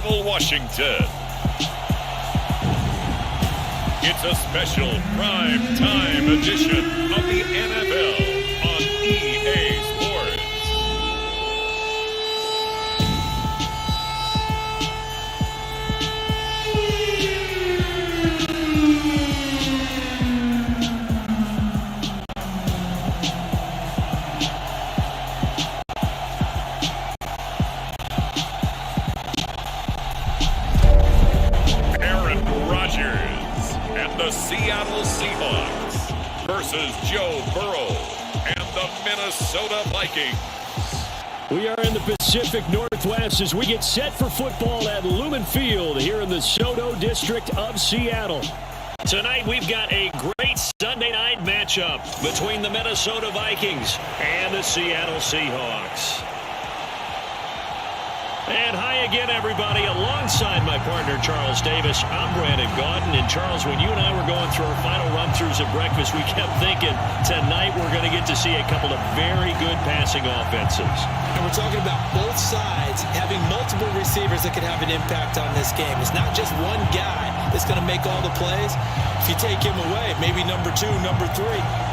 Seattle, Washington. It's a special prime time edition of the NFL on EA Sports. The Seattle Seahawks versus Joe Burrow and the Minnesota Vikings. We are in the Pacific Northwest as we get set for football at Lumen Field here in the Soto District of Seattle. Tonight we've got a great Sunday night matchup between the Minnesota Vikings and the Seattle Seahawks. And hi again, everybody. Alongside my partner, Charles Davis, I'm Brandon Gaudin. And Charles, when you and I were going through our final run-throughs at breakfast, we kept thinking tonight we're going to get to see a couple of very good passing offenses. And we're talking about both sides having multiple receivers that can have an impact on this game. It's not just one guy that's going to make all the plays. If you take him away, maybe number 2, number 3,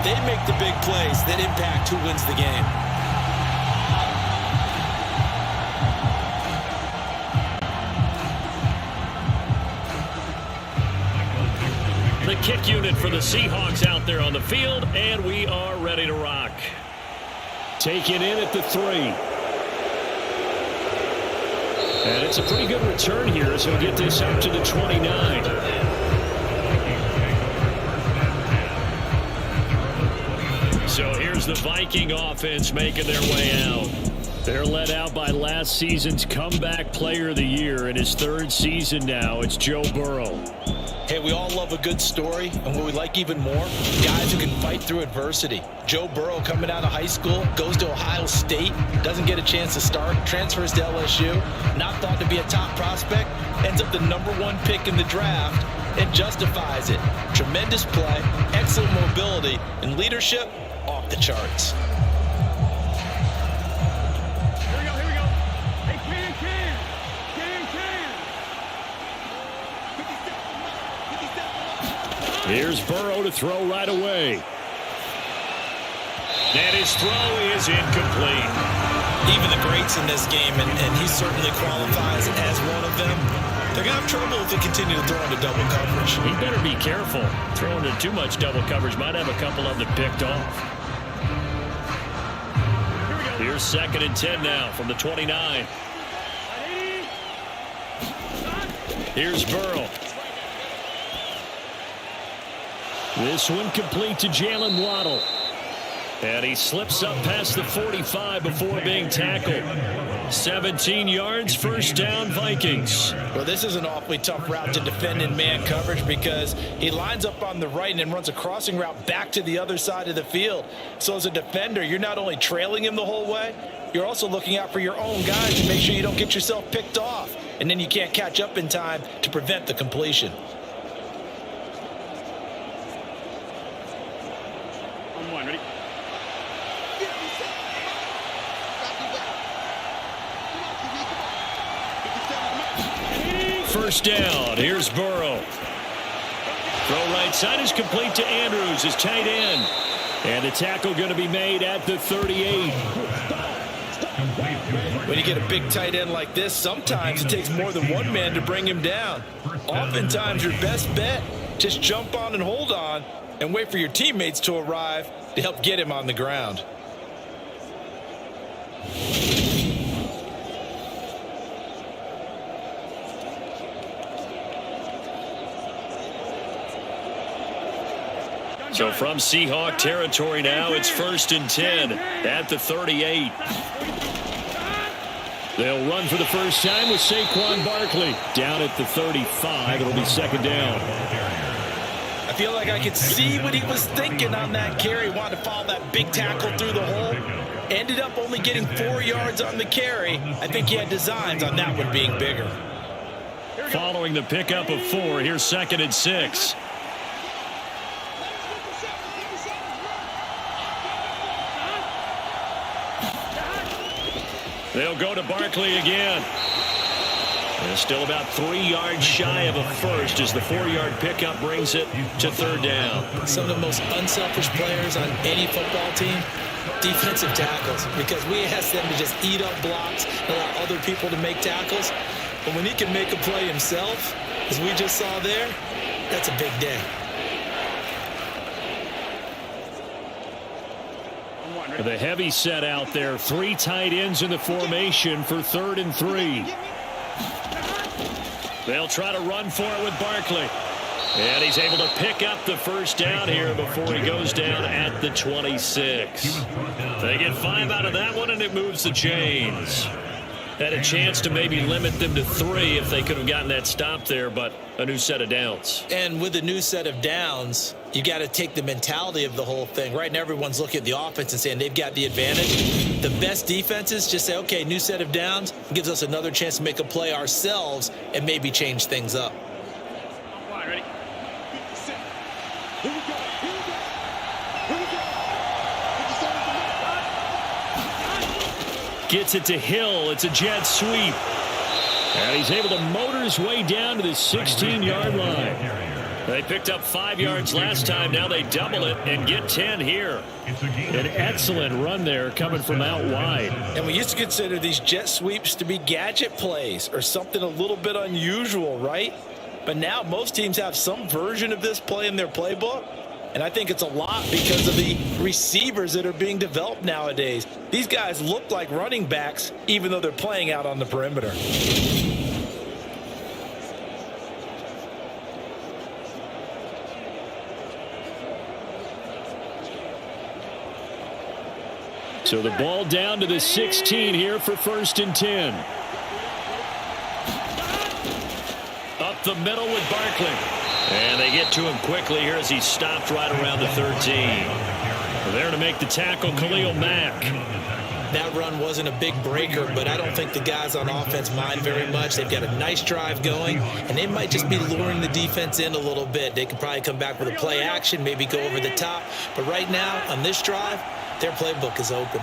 they make the big plays that impact who wins the game. The kick unit for the Seahawks out there on the field, and we are ready to rock. Taken in at the 3. And it's a pretty good return here as he'll get this out to the 29. So here's the Viking offense making their way out. They're led out by last season's comeback player of the year. In his 3rd season now, it's Joe Burrow. Hey, we all love a good story, and what we like even more, guys who can fight through adversity. Joe Burrow coming out of high school, goes to Ohio State, doesn't get a chance to start, transfers to LSU, not thought to be a top prospect, ends up the number 1 pick in the draft, and justifies it. Tremendous play, excellent mobility, and leadership off the charts. Here's Burrow to throw right away. And his throw is incomplete. Even the greats in this game, and he certainly qualifies as one of them, they're going to have trouble if they continue to throw into double coverage. He better be careful. Throwing into too much double coverage might have a couple of them picked off. Here's 2nd and 10 now from the 29. Here's Burrow. This one complete to Jalen Waddle. And he slips up past the 45 before being tackled. 17 yards, 1st down, Vikings. Well, this is an awfully tough route to defend in man coverage because he lines up on the right and then runs a crossing route back to the other side of the field. So as a defender, you're not only trailing him the whole way, you're also looking out for your own guys to make sure you don't get yourself picked off. And then you can't catch up in time to prevent the completion. Ready? First down. Here's Burrow. Throw right side is complete to Andrews, his tight end. And the tackle going to be made at the 38. When you get a big tight end like this, sometimes it takes more than one man to bring him down. Oftentimes, your best bet, just jump on and hold on and wait for your teammates to arrive to help get him on the ground. So from Seahawk territory now, it's 1st and 10 at the 38. They'll run for the first time with Saquon Barkley. Down at the 35, it'll be 2nd down. I feel like I could see what he was thinking on that carry. Wanted to follow that big tackle through the hole. Ended up only getting 4 yards on the carry. I think he had designs on that one being bigger. Following the pickup of 4, here's 2nd and 6. They'll go to Barkley again. And still about 3 yards shy of a first as the 4-yard pickup brings it to third down. Some of the most unselfish players on any football team, defensive tackles, because we ask them to just eat up blocks and allow other people to make tackles. But when he can make a play himself, as we just saw there, that's a big day. The heavy set out there. 3 tight ends in the formation for 3rd and 3. They'll try to run for it with Barkley. And he's able to pick up the first down here before he goes down at the 26. They get 5 out of that one, and it moves the chains. Had a chance to maybe limit them to 3 if they could have gotten that stop there, but a new set of downs. And with a new set of downs, you got to take the mentality of the whole thing. Right now, everyone's looking at the offense and saying they've got the advantage. The best defenses just say, okay, new set of downs, gives us another chance to make a play ourselves and maybe change things up. Ready? Gets it to Hill. It's a jet sweep. And he's able to motor his way down to the 16-yard line. They picked up 5 yards last time. Now they double it and get 10 here. An excellent run there coming from out wide. And we used to consider these jet sweeps to be gadget plays or something a little bit unusual, right? But now most teams have some version of this play in their playbook. And I think it's a lot because of the receivers that are being developed nowadays. These guys look like running backs even though they're playing out on the perimeter. So the ball down to the 16 here for 1st and 10. Up the middle with Barkley. And they get to him quickly here as he stopped right around the 13. There to make the tackle, Khalil Mack. That run wasn't a big breaker, but I don't think the guys on offense mind very much. They've got a nice drive going, and they might just be luring the defense in a little bit. They could probably come back with a play action, maybe go over the top. But right now, on this drive, their playbook is open.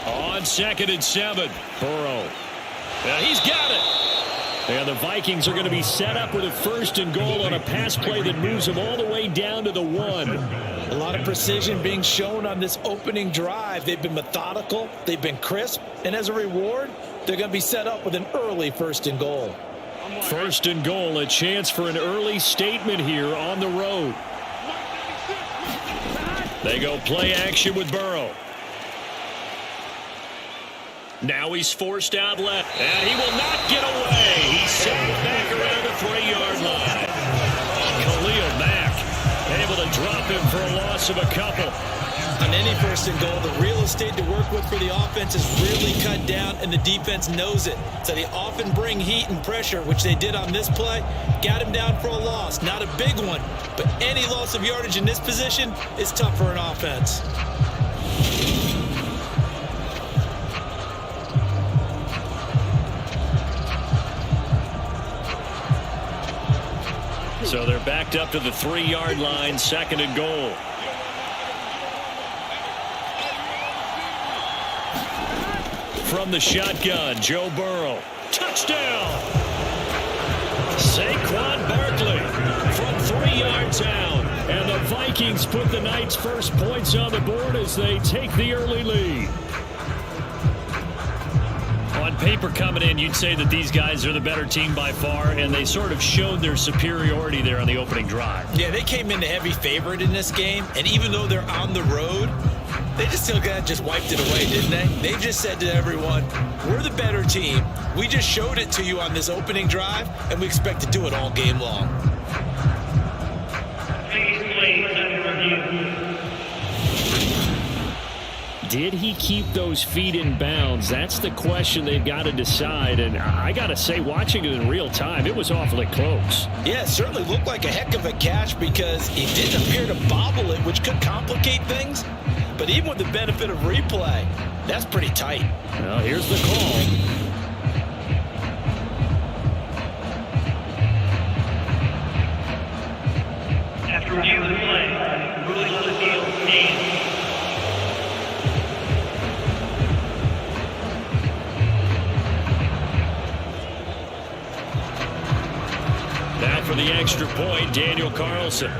On 2nd and 7, Burrow. He's got it. And the Vikings are going to be set up with a 1st and goal on a pass play that moves them all the way down to the 1. A lot of precision being shown on this opening drive. They've been methodical. They've been crisp. And as a reward, they're going to be set up with an early 1st and goal. 1st and goal, a chance for an early statement here on the road. They go play action with Burrow. Now he's forced out left, and he will not get away. He's sacked back around the 3-yard line. Khalil Mack able to drop him for a loss of a couple. On any 1st and goal, the real estate to work with for the offense is really cut down, and the defense knows it. So they often bring heat and pressure, which they did on this play. Got him down for a loss. Not a big one, but any loss of yardage in this position is tough for an offense. So they're backed up to the 3-yard line, 2nd and goal. From the shotgun, Joe Burrow. Touchdown! Saquon Barkley from 3 yards out. And the Vikings put the Knights' first points on the board as they take the early lead. On paper coming in, you'd say that these guys are the better team by far, and they sort of showed their superiority there on the opening drive. Yeah, they came in the heavy favorite in this game, and even though they're on the road, they just wiped it away, didn't they? They just said to everyone, we're the better team. We just showed it to you on this opening drive, and we expect to do it all game long. Did he keep those feet in bounds? That's the question they've got to decide. And I got to say, watching it in real time, it was awfully close. Yeah, it certainly looked like a heck of a catch because he didn't appear to bobble it, which could complicate things. But even with the benefit of replay, that's pretty tight. Well, here's the call. After review of the play, ruling on the field, game. extra point, Daniel Carlson.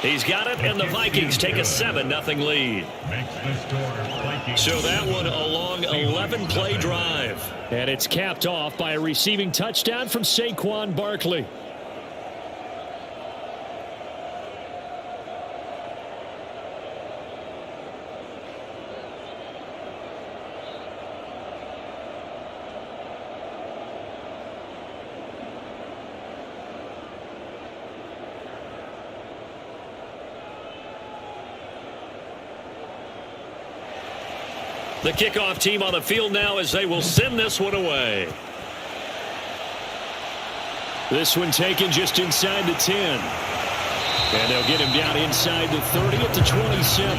He's got it, and the Vikings take a 7-0 lead. So that one a long 11-play drive. And it's capped off by a receiving touchdown from Saquon Barkley. The kickoff team on the field now as they will send this one away. This one taken just inside the 10. And they'll get him down inside the 30 at the 27.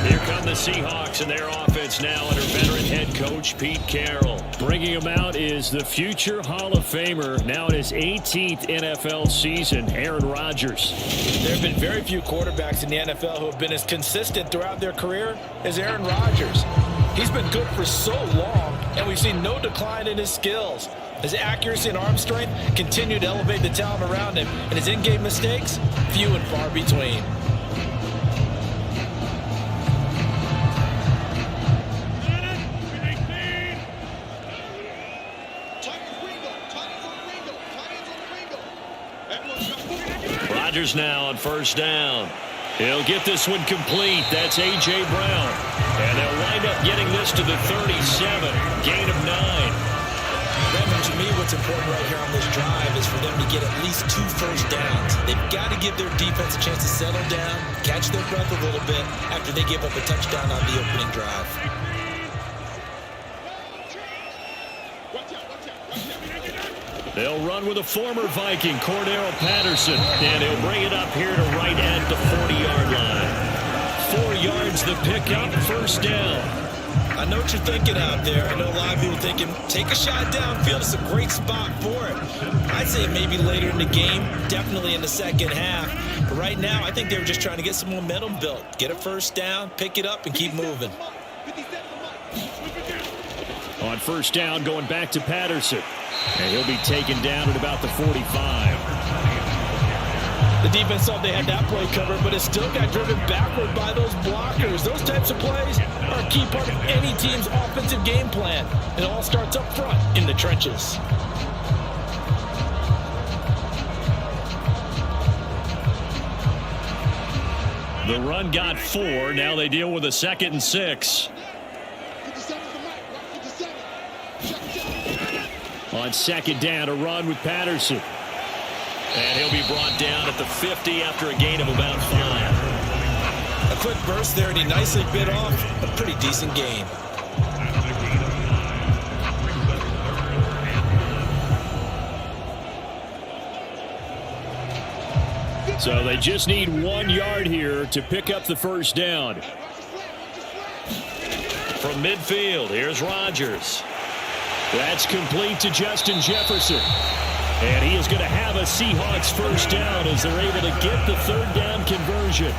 Here come the Seahawks and their offense now under veteran head coach Pete Carroll. Bringing him out is the future Hall of Famer, now in his 18th NFL season, Aaron Rodgers. There have been very few quarterbacks in the NFL who have been as consistent throughout their career as Aaron Rodgers. He's been good for so long, and we've seen no decline in his skills. His accuracy and arm strength continue to elevate the talent around him, and his in-game mistakes, few and far between. Rodgers now on first down. He'll get this one complete. That's A.J. Brown. And they'll wind up getting this to the 37. Gain of 9. Brandon, to me, what's important right here on this drive is for them to get at least 2 first downs. They've got to give their defense a chance to settle down, catch their breath a little bit after they give up a touchdown on the opening drive. They'll run with a former Viking, Cordero Patterson, and he'll bring it up here to right at the 40-yard line. 4 yards the pickup, first down. I know what you're thinking out there. I know a lot of people are thinking, take a shot downfield. It's a great spot for it. I'd say maybe later in the game, definitely in the second half. But right now, I think they were just trying to get some momentum built. Get a first down, pick it up, and keep moving. On first down, going back to Patterson. And he'll be taken down at about the 45. The defense thought they had that play covered, but it still got driven backward by those blockers. Those types of plays are a key part of any team's offensive game plan. It all starts up front in the trenches. The run got 4. Now they deal with a 2nd and 6. On second down, a run with Patterson. And he'll be brought down at the 50 after a gain of about 5. A quick burst there, and he nicely bit off a pretty decent gain. So they just need 1 yard here to pick up the first down. From midfield, here's Rodgers. That's complete to Justin Jefferson. And he is going to have a Seahawks first down as they're able to get the 3rd down conversion.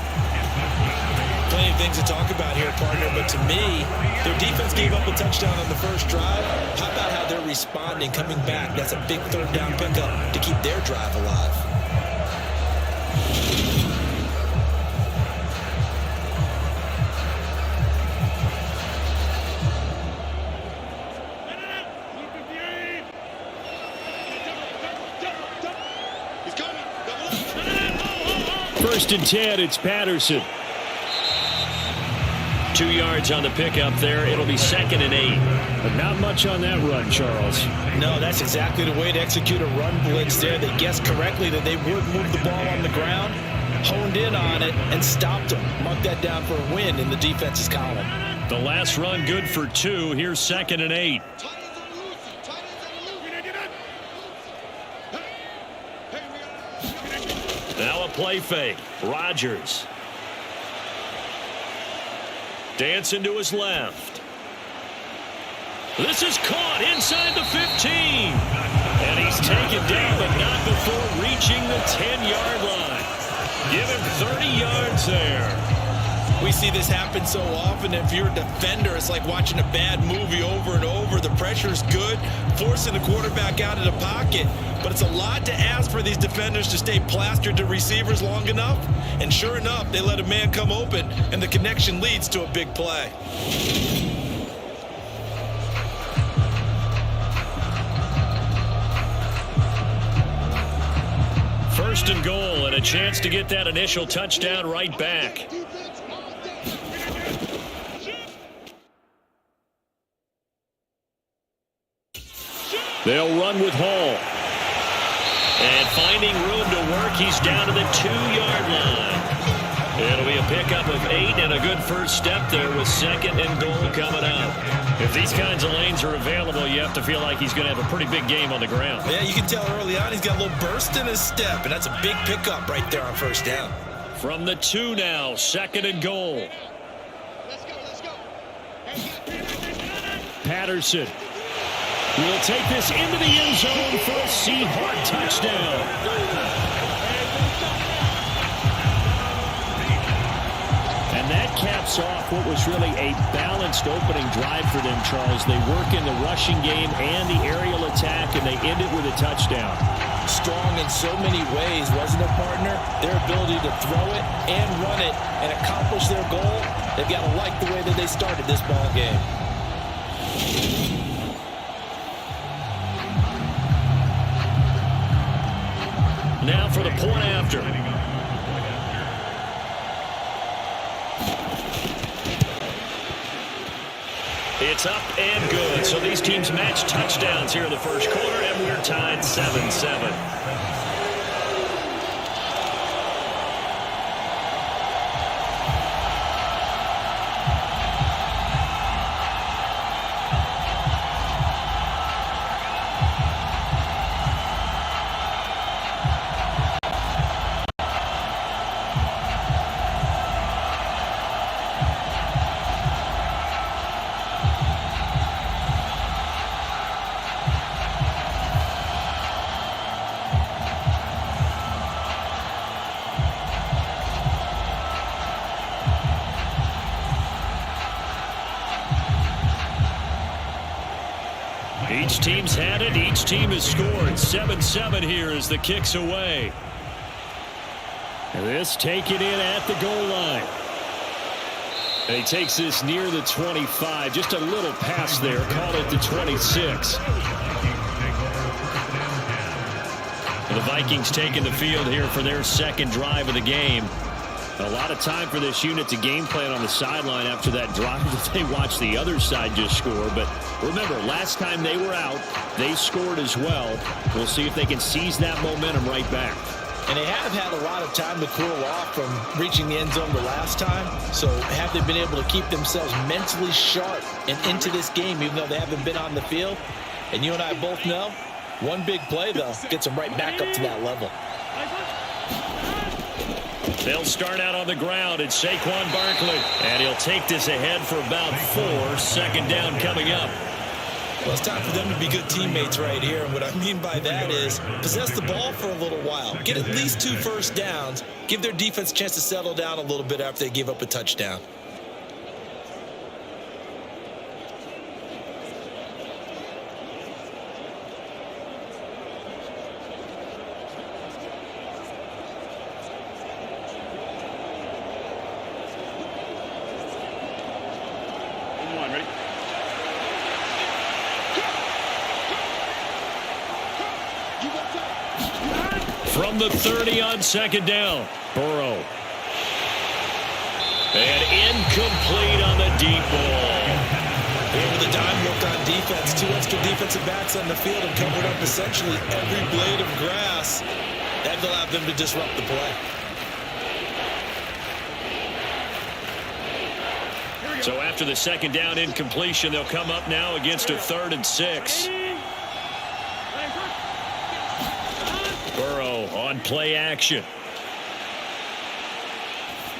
Plenty of things to talk about here, partner, but to me, their defense gave up a touchdown on the first drive. How about how they're responding, coming back? That's a big 3rd down pickup to keep their drive alive. First and 10, it's Patterson. 2 yards on the pickup there. It'll be 2nd and 8. But not much on that run, Charles. No, that's exactly the way to execute a run blitz there. They guessed correctly that they would move the ball on the ground, honed in on it, and stopped them. Mark that down for a win in the defense's column. The last run good for 2. Here's 2nd and 8. Now a play fake. Rodgers. Dancing to his left. This is caught inside the 15. And he's taken down, but not before reaching the 10-yard line. Give him 30 yards there. We see this happen so often. If you're a defender, it's like watching a bad movie over and over. The pressure's good, forcing the quarterback out of the pocket. But it's a lot to ask for these defenders to stay plastered to receivers long enough. And sure enough, they let a man come open, and the connection leads to a big play. First and goal, and a chance to get that initial touchdown right back. They'll run with Hall. And finding room to work, he's down to the 2-yard line. It'll be a pickup of 8 and a good first step there with second and goal coming up. If these kinds of lanes are available, you have to feel like he's going to have a pretty big game on the ground. Yeah, you can tell early on he's got a little burst in his step, and that's a big pickup right there on first down. From the 2 now, second and goal. Let's go. Patterson will take this into the end zone for a Seahawks touchdown. And that caps off what was really a balanced opening drive for them, Charles. They work in the rushing game and the aerial attack, and they end it with a touchdown. Strong in so many ways, wasn't it, partner? Their ability to throw it and run it and accomplish their goal, they've got to like the way that they started this ball game. Now for the point after. It's up and good. So these teams match touchdowns here in the first quarter, and we're tied 7-7. Each team's had it. Each team has scored. 7-7 here as the kick's away. This taken in at the goal line. And he takes this near the 25. Just a little pass there. Call it the 26. And the Vikings taking the field here for their second drive of the game. A lot of time for this unit to game plan on the sideline after that drive that they watched the other side just score. But remember, last time they were out, they scored as well. We'll see if they can seize that momentum right back. And they have had a lot of time to cool off from reaching the end zone the last time. So have they been able to keep themselves mentally sharp and into this game, even though they haven't been on the field? And you and I both know, one big play, though, gets them right back up to that level. They'll start out on the ground. It's Saquon Barkley. And he'll take this ahead for about 4. Second down coming up. Well, it's time for them to be good teammates right here. And what I mean by that is possess the ball for a little while. Get at least 2 first downs. Give their defense a chance to settle down a little bit after they give up a touchdown. From the 30 on second down, Burrow. And incomplete on the deep ball. Here with the dime look on defense. 2 extra defensive backs on the field and covered up essentially every blade of grass. That allowed them to disrupt the play. So after the second down incompletion, they'll come up now against a 3rd and 6. Burrow on play action.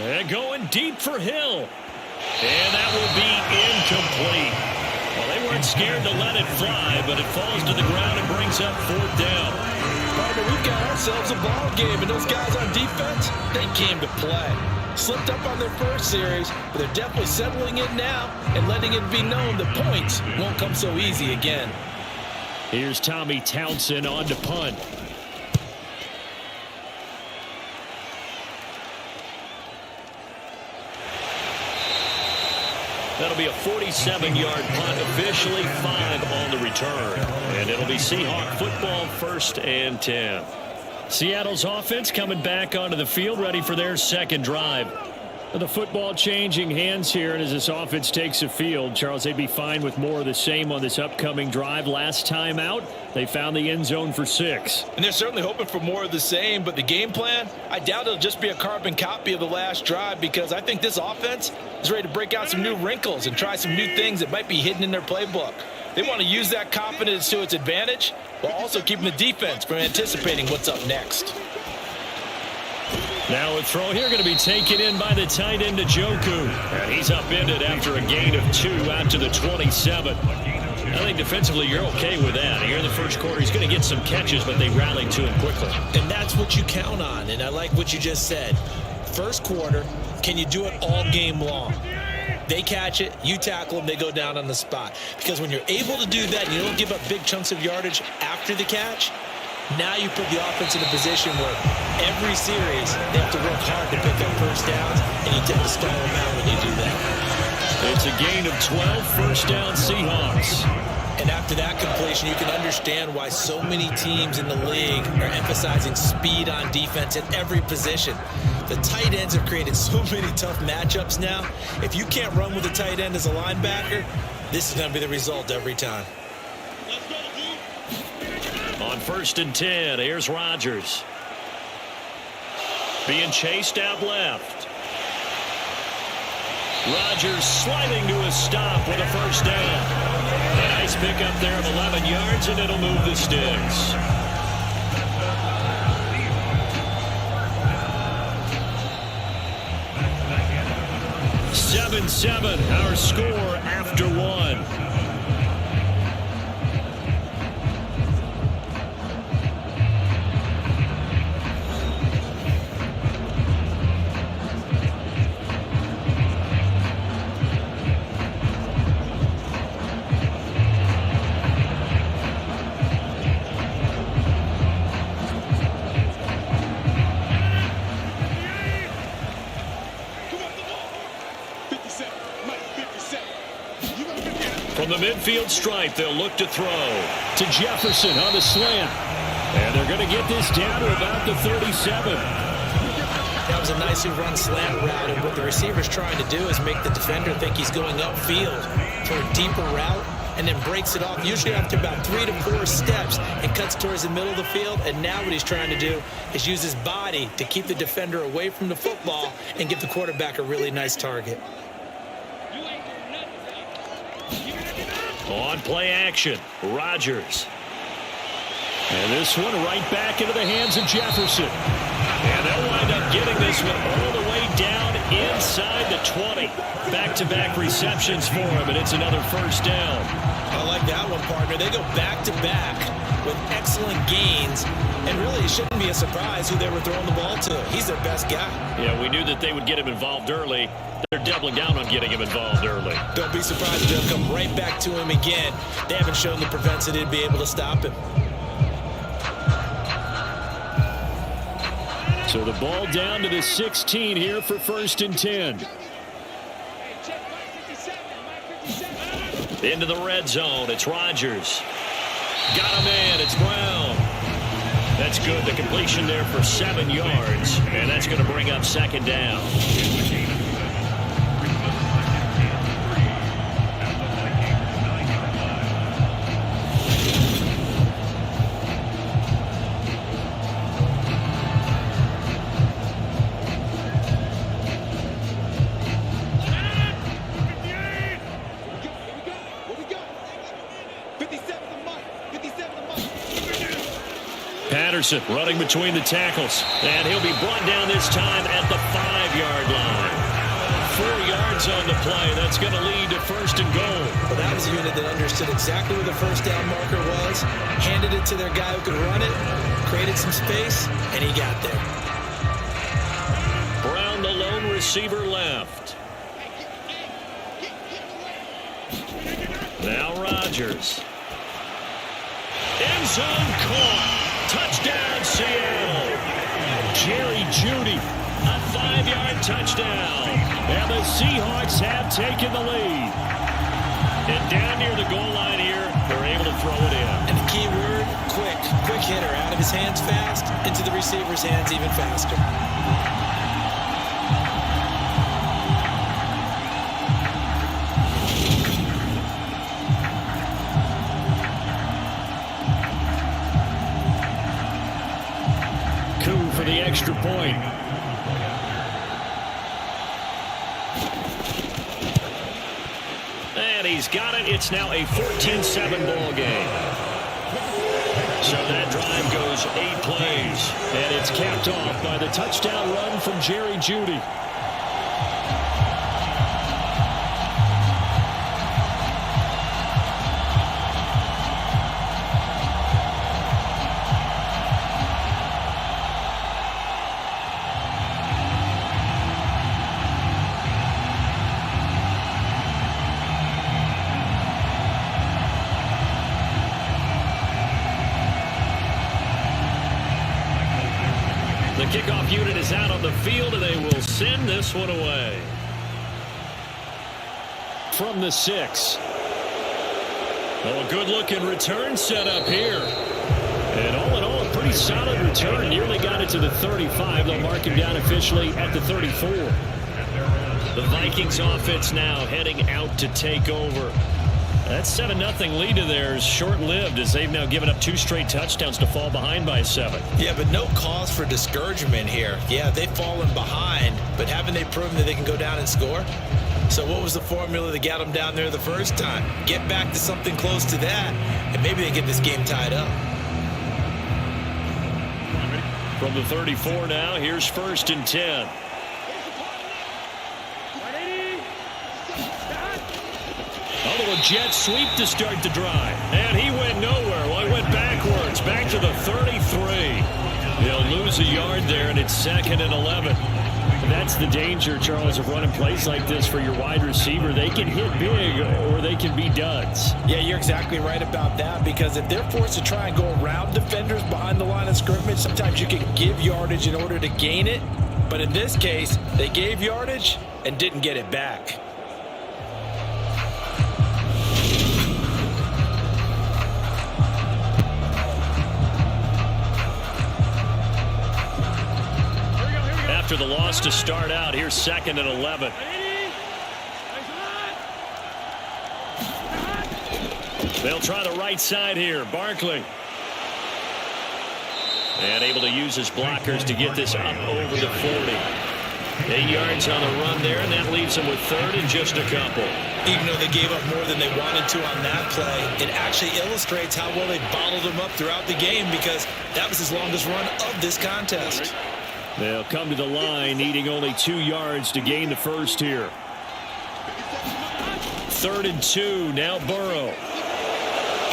And going deep for Hill. And that will be incomplete. Well, they weren't scared to let it fly, but it falls to the ground and brings up 4th down. We've got ourselves a ball game, and those guys on defense, they came to play. Slipped up on their first series, but they're definitely settling it now and letting it be known the points won't come so easy again. Here's Tommy Townsend on to punt. That'll be a 47-yard punt, officially 5 on the return. And it'll be Seahawk football, 1st and 10. Seattle's offense coming back onto the field, ready for their second drive. The football changing hands here, and as this offense takes the field, Charles, they'd be fine with more of the same on this upcoming drive. Last time out, they found the end zone for 6. And they're certainly hoping for more of the same, but the game plan, I doubt it'll just be a carbon copy of the last drive, because I think this offense is ready to break out some new wrinkles and try some new things that might be hidden in their playbook. They want to use that confidence to its advantage, while also keeping the defense from anticipating what's up next. Now a throw here going to be taken in by the tight end Njoku. And he's upended after a gain of 2 out to the 27. I think defensively you're okay with that. Here in the first quarter he's going to get some catches, but they rallied to him quickly. And that's what you count on, and I like what you just said. First quarter, can you do it all game long? They catch it, you tackle them, they go down on the spot. Because when you're able to do that and you don't give up big chunks of yardage after the catch, now you put the offense in a position where every series they have to work hard to pick up first downs, and you tend to stall them out when you do that. It's a gain of 12, first down Seahawks. And after that completion, you can understand why so many teams in the league are emphasizing speed on defense at every position. The tight ends have created so many tough matchups now. If you can't run with a tight end as a linebacker, this is going to be the result every time. On 1st and 10, here's Rodgers. Being chased out left. Rodgers sliding to a stop with a first down. A nice pickup there of 11 yards, and it'll move the sticks. Seven, our score after 1. From the midfield stripe, they'll look to throw to Jefferson on the slant. And they're going to get this down to about the 37. That was a nicely run slant route, and what the receiver's trying to do is make the defender think he's going upfield for a deeper route, and then breaks it off, usually after about 3 to 4 steps, and cuts towards the middle of the field. And now what he's trying to do is use his body to keep the defender away from the football and give the quarterback a really nice target. On play action, Rodgers. And this one right back into the hands of Jefferson. And they'll wind up getting this one all the way down inside the 20. Back-to-back receptions for him, and it's another first down. I like that one, partner. They go back-to-back with excellent gains, and really it shouldn't be a surprise who they were throwing the ball to. He's their best guy. Yeah, we knew that they would get him involved early. They're doubling down on getting him involved early. Don't be surprised if they'll come right back to him again. They haven't shown the propensity to be able to stop him. So the ball down to the 16 here for 1st and 10. Into the red zone. It's Rodgers. Got a man. It's Brown. That's good. The completion there for 7 yards. And that's going to bring up 2nd down. Patterson running between the tackles. And he'll be brought down this time at the 5-yard line. 4 yards on the play. That's going to lead to 1st and goal. Well, that was a unit that understood exactly where the first down marker was, handed it to their guy who could run it, created some space, and he got there. Brown, the lone receiver. receiver left. Now Rodgers. End zone caught. Touchdown, Seattle. Jerry Jeudy, a 5-yard touchdown. And the Seahawks have taken the lead. And down near the goal line here, they're able to throw it in. And the key word, quick. Quick hitter. Out of his hands fast, into the receiver's hands even faster. For the extra point. And he's got it. It's now a 14-7 ball game. So that drive goes 8 plays. And it's capped off by the touchdown run from Jerry Jeudy. The kickoff unit is out on the field, and they will send this one away. From the 6. Oh, a good-looking return set up here. And all in all, a pretty solid return. Nearly got it to the 35. They'll mark him down officially at the 34. The Vikings offense now heading out to take over. That 7-0 lead of theirs short-lived as they've now given up 2 straight touchdowns to fall behind by 7. Yeah, but no cause for discouragement here. Yeah, they've fallen behind, but haven't they proven that they can go down and score? So what was the formula that got them down there the first time? Get back to something close to that, and maybe they get this game tied up. From the 34 now, here's 1st and 10. A jet sweep to start the drive. And he went nowhere. Well, he went backwards. Back to the 33. He'll lose a yard there, and it's 2nd and 11. And that's the danger, Charles, of running plays like this for your wide receiver. They can hit big, or they can be duds. Yeah, you're exactly right about that, because if they're forced to try and go around defenders behind the line of scrimmage, sometimes you can give yardage in order to gain it. But in this case, they gave yardage and didn't get it back. After the loss to start out, here's 2nd and 11. They'll try the right side here. Barkley. And able to use his blockers to get this up over the 40. 8 yards on the run there, and that leaves them with 3rd and just a couple. Even though they gave up more than they wanted to on that play, it actually illustrates how well they bottled them up throughout the game, because that was his longest run of this contest. They'll come to the line, needing only 2 yards to gain the first here. 3rd and 2, now Burrow.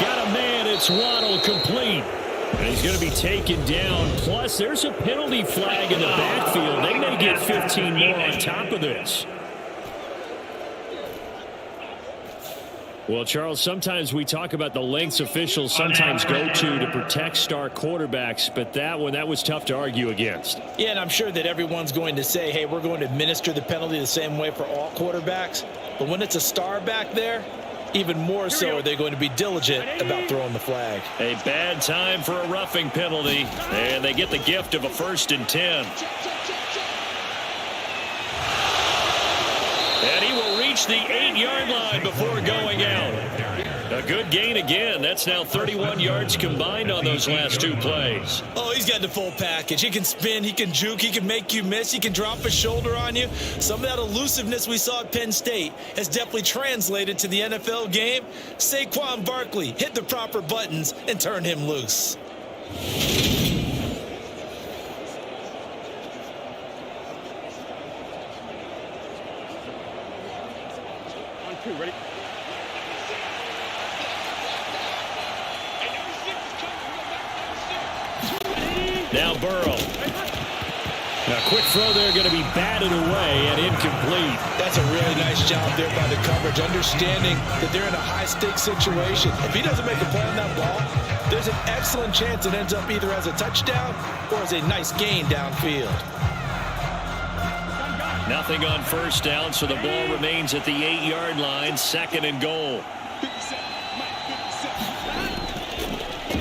Got a man, it's Waddle, complete. And he's going to be taken down. Plus, there's a penalty flag in the backfield. They may get 15 more on top of this. Well, Charles, sometimes we talk about the lengths officials sometimes go to protect star quarterbacks, but that one, that was tough to argue against. Yeah, and I'm sure that everyone's going to say, hey, we're going to administer the penalty the same way for all quarterbacks. But when it's a star back there, even more so are they going to be diligent about throwing the flag. A bad time for a roughing penalty, and they get the gift of a 1st and 10. And he will reach the 8-yard line before going out. A good gain again. That's now 31 yards combined on those last 2 plays. Oh, he's got the full package. He can spin, he can juke, he can make you miss, he can drop a shoulder on you. Some of that elusiveness we saw at Penn State has definitely translated to the NFL game. Saquon Barkley hit the proper buttons and turn him loose. Ready? Now Burrow. A quick throw there going to be batted away and incomplete. That's a really nice job there by the coverage, understanding that they're in a high-stakes situation. If he doesn't make a play on that ball, there's an excellent chance it ends up either as a touchdown or as a nice gain downfield. Nothing on first down, so the ball remains at the 8-yard line, 2nd and goal.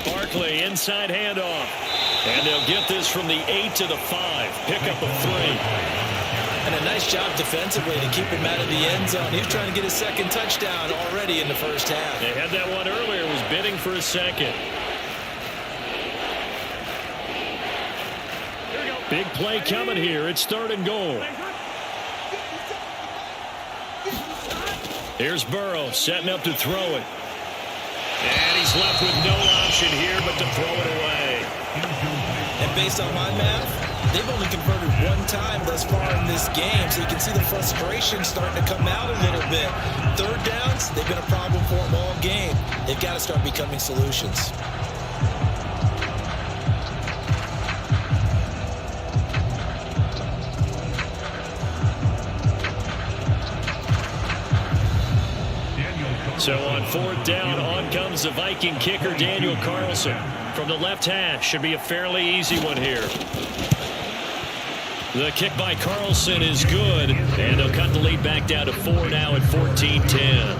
Barkley, inside handoff. And they'll get this from the 8 to the 5. Pickup of 3. And a nice job defensively to keep him out of the end zone. He was trying to get his second touchdown already in the first half. They had that one earlier, was bidding for a second. Big play coming here. It's 3rd and goal. Here's Burrow setting up to throw it. And he's left with no option here but to throw it away. And based on my math, they've only converted one time thus far in this game, so you can see the frustration starting to come out a little bit. 3rd downs, they've been a problem for them all game. They've got to start becoming solutions. So on 4th down, on comes the Viking kicker, Daniel Carlson. From the left hash, should be a fairly easy one here. The kick by Carlson is good, and they'll cut the lead back down to 4 now at 14-10.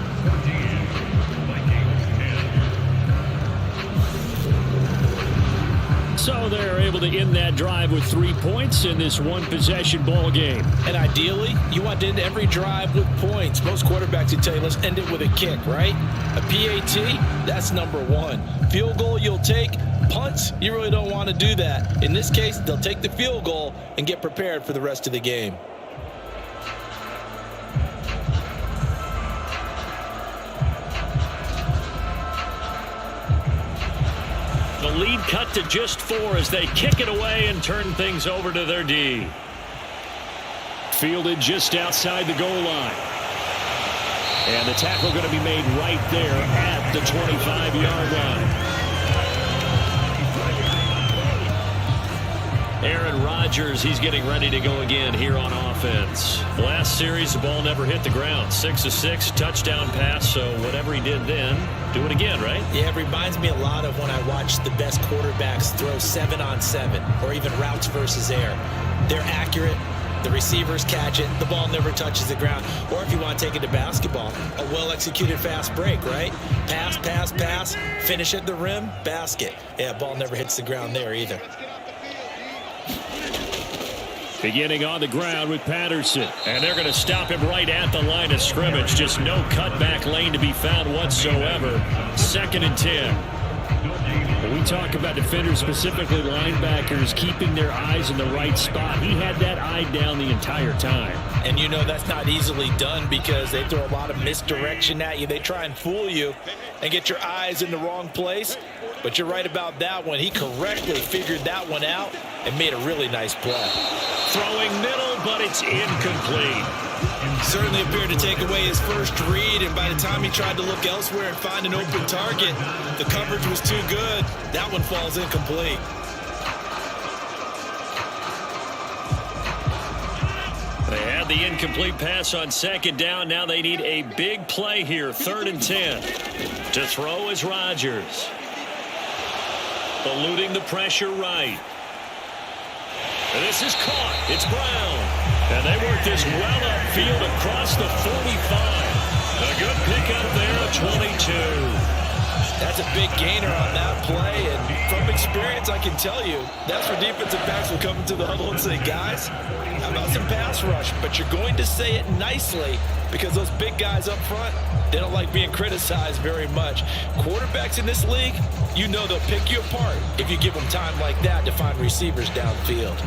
So they're able to end that drive with 3 points in this one-possession ball game. And ideally, you want to end every drive with points. Most quarterbacks would tell you, let's end it with a kick, right? A PAT, that's number 1. Field goal you'll take. Punts, you really don't want to do that. In this case, they'll take the field goal and get prepared for the rest of the game. The lead cut to just 4 as they kick it away and turn things over to their D. Fielded just outside the goal line. And the tackle going to be made right there at the 25-yard line. Aaron Rodgers, he's getting ready to go again here on offense. Last series, the ball never hit the ground. 6 of 6, touchdown pass, so whatever he did then, do it again, right? Yeah, it reminds me a lot of when I watch the best quarterbacks throw 7-on-7 or even routes versus air. They're accurate. The receivers catch it. The ball never touches the ground. Or if you want to take it to basketball, a well-executed fast break, right? Pass, pass, pass, finish at the rim, basket. Yeah, ball never hits the ground there either. Beginning on the ground with Patterson. And they're going to stop him right at the line of scrimmage. Just no cutback lane to be found whatsoever. 2nd and 10. When we talk about defenders, specifically linebackers, keeping their eyes in the right spot, he had that eye down the entire time. And you know that's not easily done because they throw a lot of misdirection at you. They try and fool you and get your eyes in the wrong place. But you're right about that one. He correctly figured that one out and made a really nice play. Throwing middle, but it's incomplete. Certainly appeared to take away his first read, and by the time he tried to look elsewhere and find an open target, the coverage was too good. That one falls incomplete. They had the incomplete pass on 2nd down. Now they need a big play here. 3rd and 10. To throw is Rodgers. Eluding the pressure right. This is caught. It's Brown. And they work this well upfield across the 45. A good pickup there at 22. That's a big gainer on that play, and from experience, I can tell you, that's where defensive backs will come into the huddle and say, guys, how about some pass rush? But you're going to say it nicely because those big guys up front, they don't like being criticized very much. Quarterbacks in this league, you know they'll pick you apart if you give them time like that to find receivers downfield.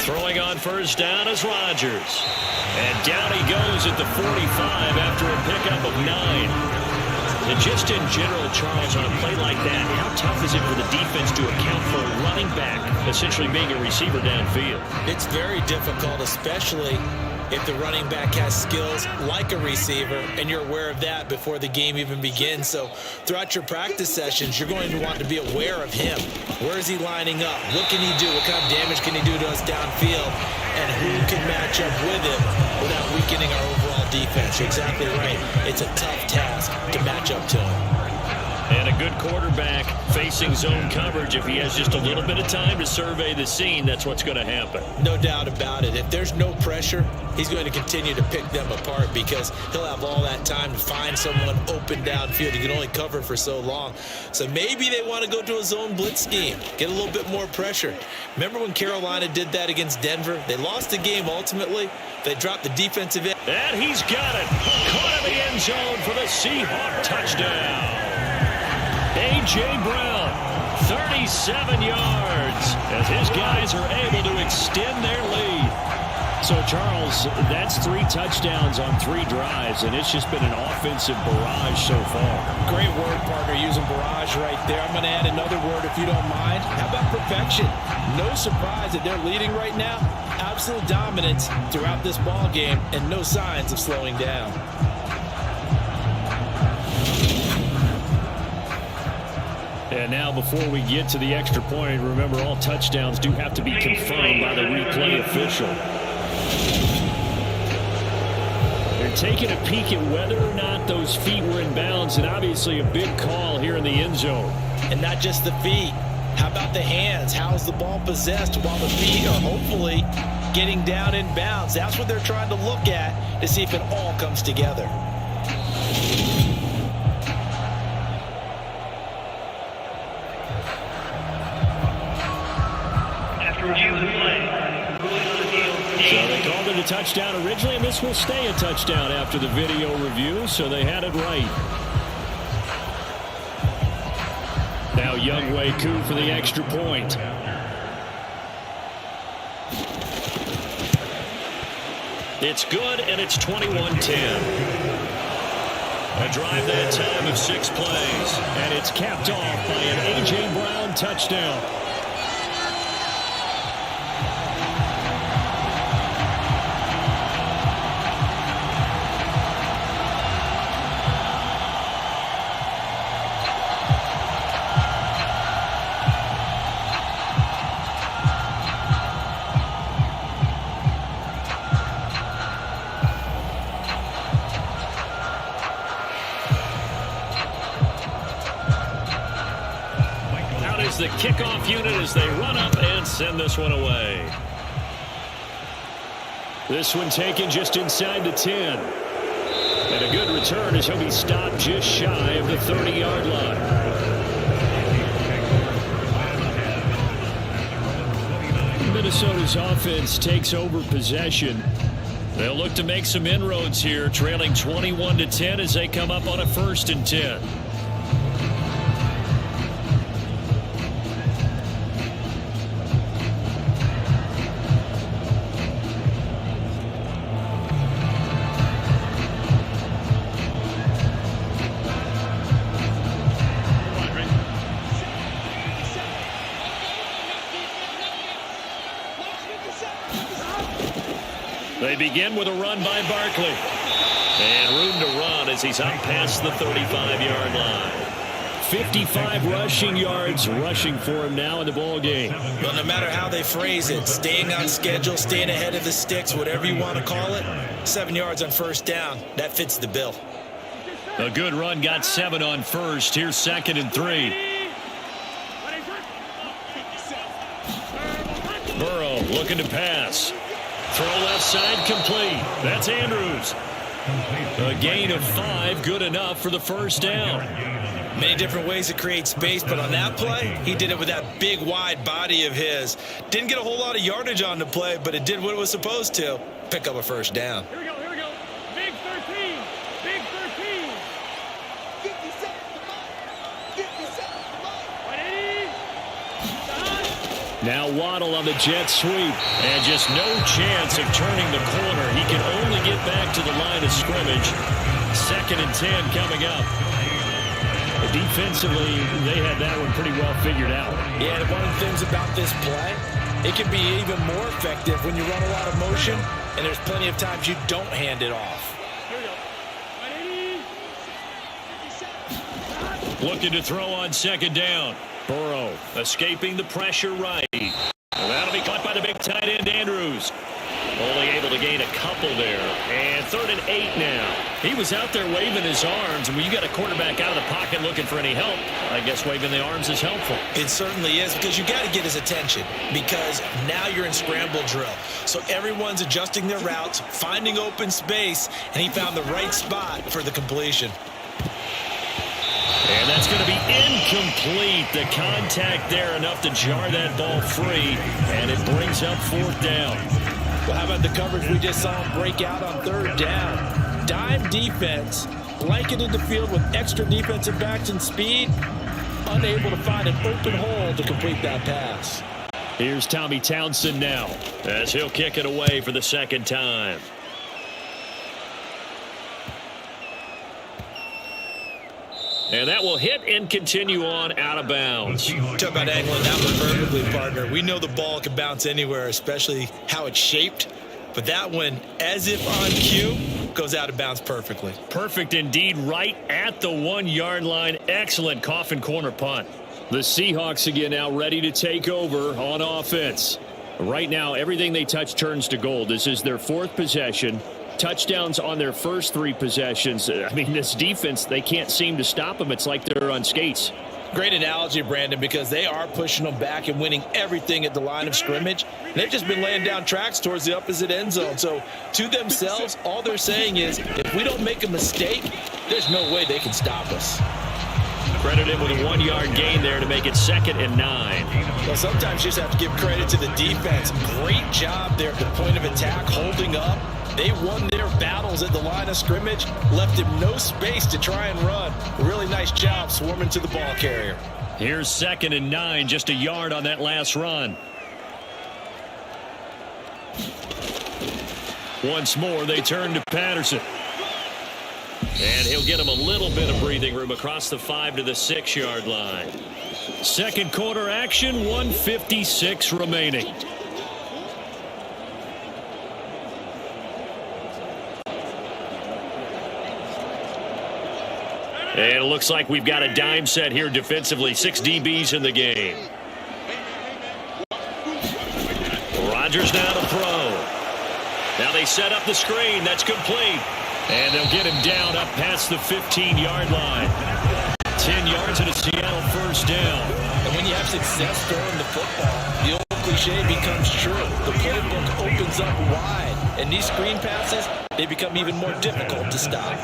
Throwing on first down is Rodgers. And down he goes at the 45 after a pickup of 9. And just in general, Charles, on a play like that, how tough is it for the defense to account for a running back essentially being a receiver downfield? It's very difficult, especially if the running back has skills like a receiver, and you're aware of that before the game even begins. So throughout your practice sessions, you're going to want to be aware of him. Where is he lining up? What can he do? What kind of damage can he do to us downfield? And who can match up with him without weakening our overall defense? You're exactly right. It's a tough task to match up to him. And a good quarterback facing zone coverage, if he has just a little bit of time to survey the scene, that's what's going to happen. No doubt about it. If there's no pressure, he's going to continue to pick them apart because he'll have all that time to find someone open downfield. He can only cover for so long. So maybe they want to go to a zone blitz scheme, get a little bit more pressure. Remember when Carolina did that against Denver? They lost the game ultimately. They dropped the defensive end. And he's got it. Caught in the end zone for the Seahawks touchdown. A.J. Brown, 37 yards, as his guys are able to extend their lead. So, Charles, that's 3 touchdowns on 3 drives, and it's just been an offensive barrage so far. Great word, partner, using barrage right there. I'm going to add another word if you don't mind. How about perfection? No surprise that they're leading right now. Absolute dominance throughout this ball game, and no signs of slowing down. And now before we get to the extra point, remember all touchdowns do have to be confirmed by the replay official. They're taking a peek at whether or not those feet were in bounds, and obviously a big call here in the end zone. And not just the feet. How about the hands? How's the ball possessed while the feet are hopefully getting down in bounds? That's what they're trying to look at to see if it all comes together. So they called it a touchdown originally, and this will stay a touchdown after the video review, so they had it right. Now Younghoe Koo for the extra point. It's good, and it's 21-10. A drive that time of 6 plays, and it's capped off by an A.J. Brown touchdown. The kickoff unit as they run up and send this one away. This one taken just inside the 10. And a good return as he'll be stopped just shy of the 30-yard line. Minnesota's offense takes over possession. They'll look to make some inroads here, trailing 21-10 as they come up on a 1st and 10. They begin with a run by Barkley. And room to run as he's up past the 35-yard line. 55 rushing yards rushing for him now in the ball game. Well, no matter how they phrase it, staying on schedule, staying ahead of the sticks, whatever you want to call it, 7 yards on 1st down, that fits the bill. A good run got 7 on 1st. Here's 2nd and 3. Burrow looking to pass. Throw left side complete. That's Andrews. A gain of 5, good enough for the 1st down. Many different ways to create space, but on that play, he did it with that big, wide body of his. Didn't get a whole lot of yardage on the play, but it did what it was supposed to. Pick up a 1st down. Here we go, here we go. Big 13. Big 13. 57 to the line. 57 to the line. 180. Now Waddle on the jet sweep. And just no chance of turning the corner. He can only get back to the line of scrimmage. 2nd and 10 coming up. Defensively, they had that one pretty well figured out. Yeah, and one of the things about this play, it can be even more effective when you run a lot of motion, and there's plenty of times you don't hand it off. Looking to throw on second down. Burrow escaping the pressure right. Well, that'll be caught by the big tight end, Andrews. Only able to gain a couple there. And 3rd and 8 now. He was out there waving his arms, and when you got a quarterback out of the pocket looking for any help, I guess waving the arms is helpful. It certainly is, because you got to get his attention, because now you're in scramble drill. So everyone's adjusting their routes, finding open space, and he found the right spot for the completion. And that's going to be incomplete. The contact there enough to jar that ball free, and it brings up 4th down. Well, how about the coverage we just saw him break out on 3rd down? Dime defense, blanketed the field with extra defensive backs and speed, unable to find an open hole to complete that pass. Here's Tommy Townsend now, as he'll kick it away for the 2nd time. And that will hit and continue on out of bounds. Talk about angling that one perfectly, partner. We know the ball can bounce anywhere, especially how it's shaped. But that one, as if on cue, goes out of bounds perfectly. Perfect indeed, right at the 1-yard line. Excellent coffin corner punt. The Seahawks again now ready to take over on offense. Right now, everything they touch turns to gold. This is their 4th possession. Touchdowns on their first 3 possessions. I mean, this defense, they can't seem to stop them. It's like they're on skates. Great analogy, Brandon, because they are pushing them back and winning everything at the line of scrimmage. They've just been laying down tracks towards the opposite end zone. So to themselves, all they're saying is, if we don't make a mistake, there's no way they can stop us. Credited with a 1-yard gain there to make it 2nd and 9. Well, sometimes you just have to give credit to the defense. Great job there at the point of attack, holding up. They won their battles at the line of scrimmage, left him no space to try and run. Really nice job swarming to the ball carrier. Here's 2nd and 9, just a yard on that last run. Once more, they turn to Patterson. And he'll get him a little bit of breathing room across the 5 to the 6-yard line. 2nd quarter action, 1:56 remaining. And it looks like we've got a dime set here defensively. 6 DBs in the game. Rodgers now to throw. Now they set up the screen. That's complete. And they'll get him down up past the 15-yard line. 10 yards and a Seattle 1st down. And when you have success throwing the football, the old cliche becomes true. The playbook opens up wide. And these screen passes, they become even more difficult to stop.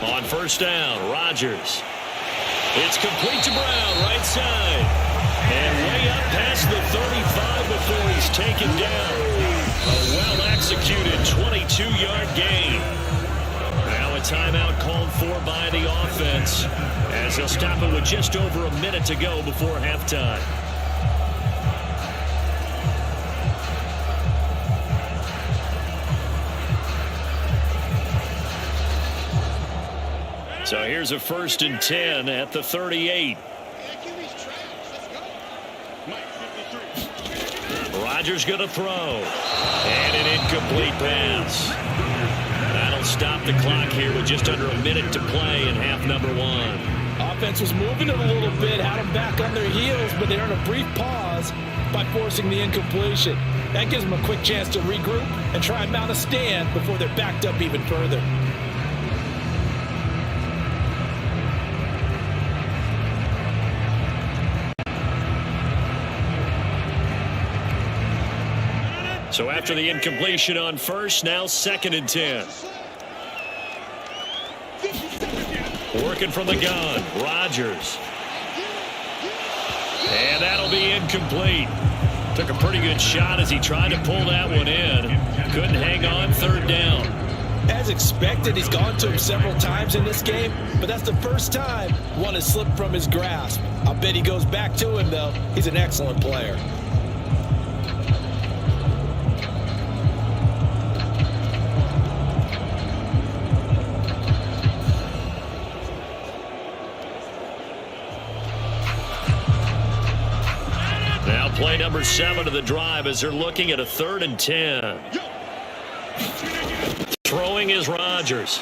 On 1st down, Rodgers. It's complete to Brown, right side. And way up past the 35 before he's taken down. A well-executed 22-yard gain. Now a timeout called for by the offense, as they'll stop it with just over a minute to go before halftime. So here's a 1st and 10 at the 38. Rodgers going to throw. And an incomplete pass. That'll stop the clock here with just under a minute to play in half number 1. Offense was moving it a little bit, had them back on their heels, but they earned a brief pause by forcing the incompletion. That gives them a quick chance to regroup and try and mount a stand before they're backed up even further. So after the incompletion on 1st, now 2nd and 10. Working from the gun, Rodgers. And that'll be incomplete. Took a pretty good shot as he tried to pull that one in. Couldn't hang on third down. As expected, he's gone to him several times in this game, but that's the first time one has slipped from his grasp. I'll bet he goes back to him, though. He's an excellent player. Now play number 7 of the drive as they're looking at a 3rd and 10. Throwing is Rodgers.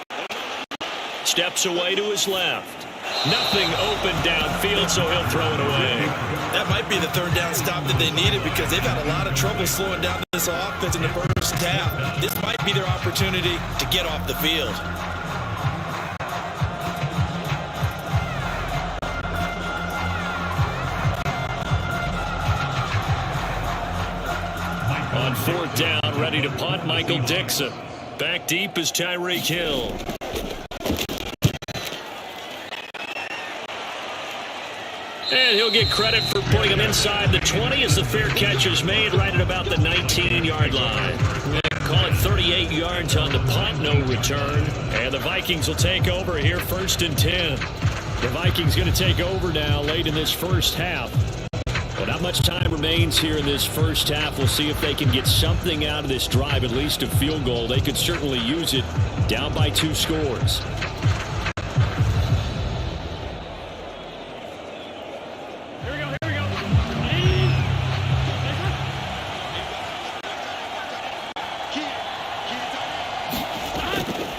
Steps away to his left. Nothing open downfield, so he'll throw it away. That might be the 3rd down stop that they needed because they've had a lot of trouble slowing down this offense in the first half. This might be their opportunity to get off the field. On 4th down, ready to punt, Michael Dixon. Back deep is Tyreek Hill. And he'll get credit for putting him inside the 20 as the fair catch is made right at about the 19-yard line. Call it 38 yards on the punt, no return. And the Vikings will take over here 1st and 10. The Vikings going to take over now late in this first half. Well, not much time remains here in this first half. We'll see if they can get something out of this drive, at least a field goal. They could certainly use it down by 2 scores. Here we go.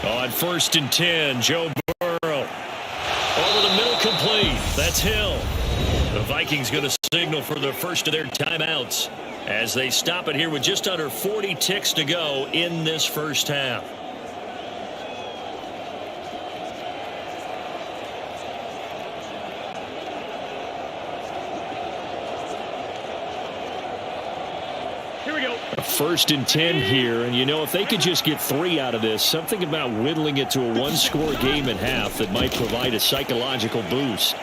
On 1st and 10, Joe Burrow. Over the middle, complete. That's Hill. The Vikings going to signal for the first of their timeouts as they stop it here with just under 40 ticks to go in this first half. Here we go. 1st and 10 here, and you know, if they could just get 3 out of this, something about whittling it to a 1-score game at half that might provide a psychological boost.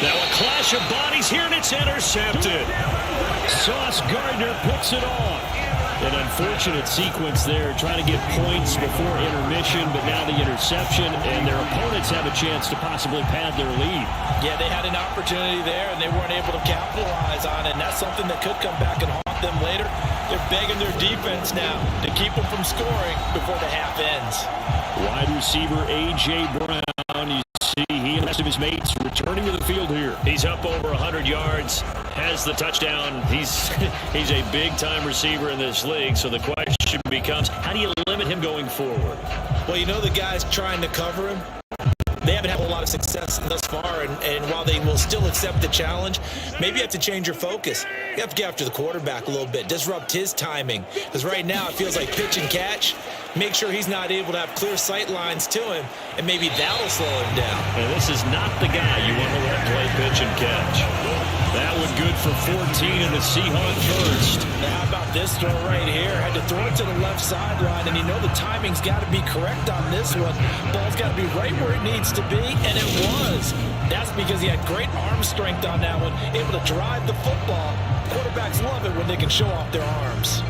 Now a clash of bodies here, and it's intercepted. Sauce Gardner picks it off. An unfortunate sequence there, trying to get points before intermission, but now the interception, and their opponents have a chance to possibly pad their lead. Yeah, they had an opportunity there, and they weren't able to capitalize on it, and that's something that could come back and haunt them later. They're begging their defense now to keep them from scoring before the half ends. Wide receiver A.J. Brown, you see he and the rest of his mates returning to the field here. He's up over 100 yards, has the touchdown. He's a big-time receiver in this league, so the question becomes, how do you limit him going forward? Well, you know the guys trying to cover him, they haven't had a lot of success thus far, and while they will still accept the challenge, maybe you have to change your focus. You have to get after the quarterback a little bit, disrupt his timing, because right now it feels like pitch and catch. Make sure he's not able to have clear sight lines to him, and maybe that'll slow him down. And this is not the guy you want to let play pitch and catch. That one good for 14 in the Seahawks first. Now how about this throw right here? Had to throw it to the left sideline, and you know the timing's got to be correct on this one. Ball's got to be right where it needs to be, and it was. That's because he had great arm strength on that one, able to drive the football. Quarterbacks love it when they can show off their arms.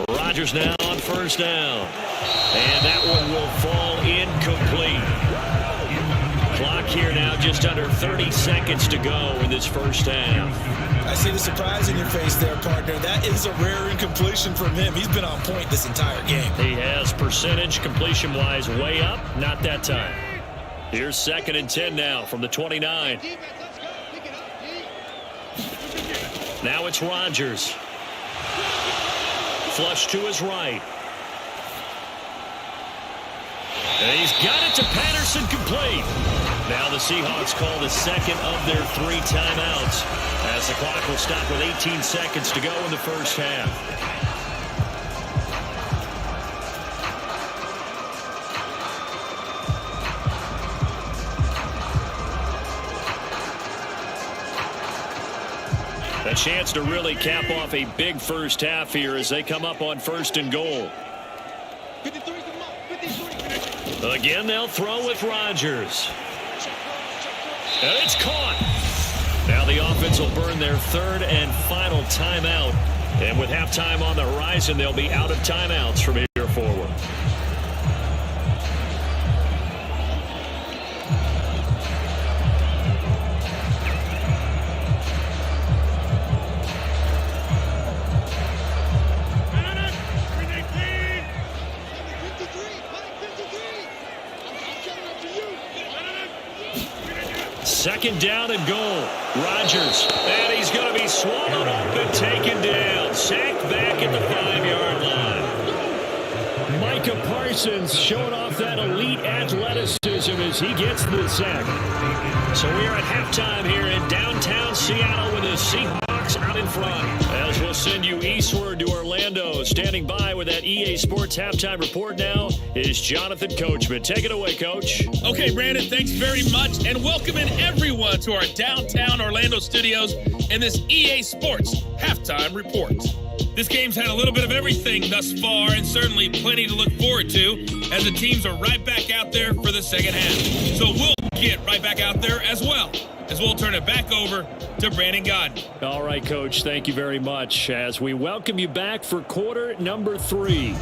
Rodgers now on 1st down. And that one will fall incomplete. Clock here now just under 30 seconds to go in this first half. I see the surprise in your face there, partner. That is a rare incompletion from him. He's been on point this entire game. He has percentage completion-wise way up. Not that time. Here's 2nd and 10 now from the 29. Now it's Rodgers. Flush to his right. And he's got it to Patterson, complete. Now the Seahawks call the 2nd of their 3 timeouts as the clock will stop with 18 seconds to go in the first half. A chance to really cap off a big first half here as they come up on 1st and goal. 53's the mark. 53. Again, they'll throw with Rodgers. And it's caught. Now the offense will burn their third and final timeout. And with halftime on the horizon, they'll be out of timeouts from here forward. Second down and goal. Rodgers. And he's going to be swallowed up and taken down. Sacked back at the 5-yard line. Micah Parsons showing off that elite athleticism as he gets the sack. So we are at halftime here in downtown Seattle with the Seahawks out in front. As we'll send you eastward to Orlando. Standing by with that EA Sports halftime report now is Jonathan Coachman. Take it away, Coach. Okay, Brandon, thanks very much. And welcoming everyone to our downtown Orlando studios in this EA Sports halftime report. This game's had a little bit of everything thus far, and certainly plenty to look forward to as the teams are right back out there for the second half. So we'll get right back out there as well, as we'll turn it back over to Brandon Godden. All right, Coach, thank you very much as we welcome you back for quarter number 3.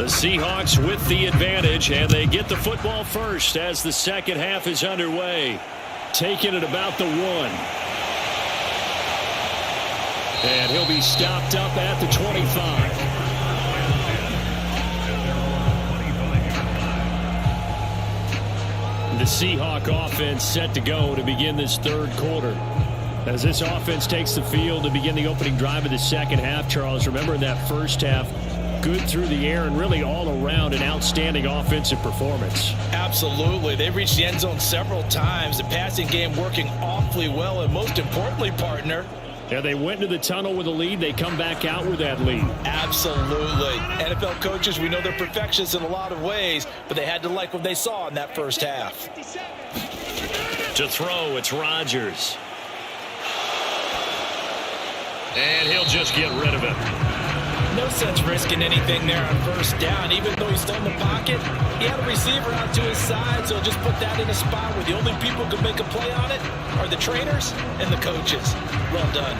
Seahawks with the advantage, and they get the football first as the second half is underway. Taking it about the 1. And he'll be stopped up at the 25. The Seahawk offense set to go to begin this third quarter. As this offense takes the field to begin the opening drive of the second half, Charles, remember in that first half, good through the air and really all around an outstanding offensive performance. Absolutely. They reached the end zone several times. The passing game working awfully well, and most importantly, partner, yeah, they went into the tunnel with a lead. They come back out with that lead. Absolutely. NFL coaches, we know they're perfectionists in a lot of ways, but they had to like what they saw in that first half. To throw, it's Rodgers. And he'll just get rid of it. No sense risking anything there on first down. Even though he's still in the pocket, he had a receiver out to his side, so just put that in a spot where the only people who can make a play on it are the trainers and the coaches. Well done.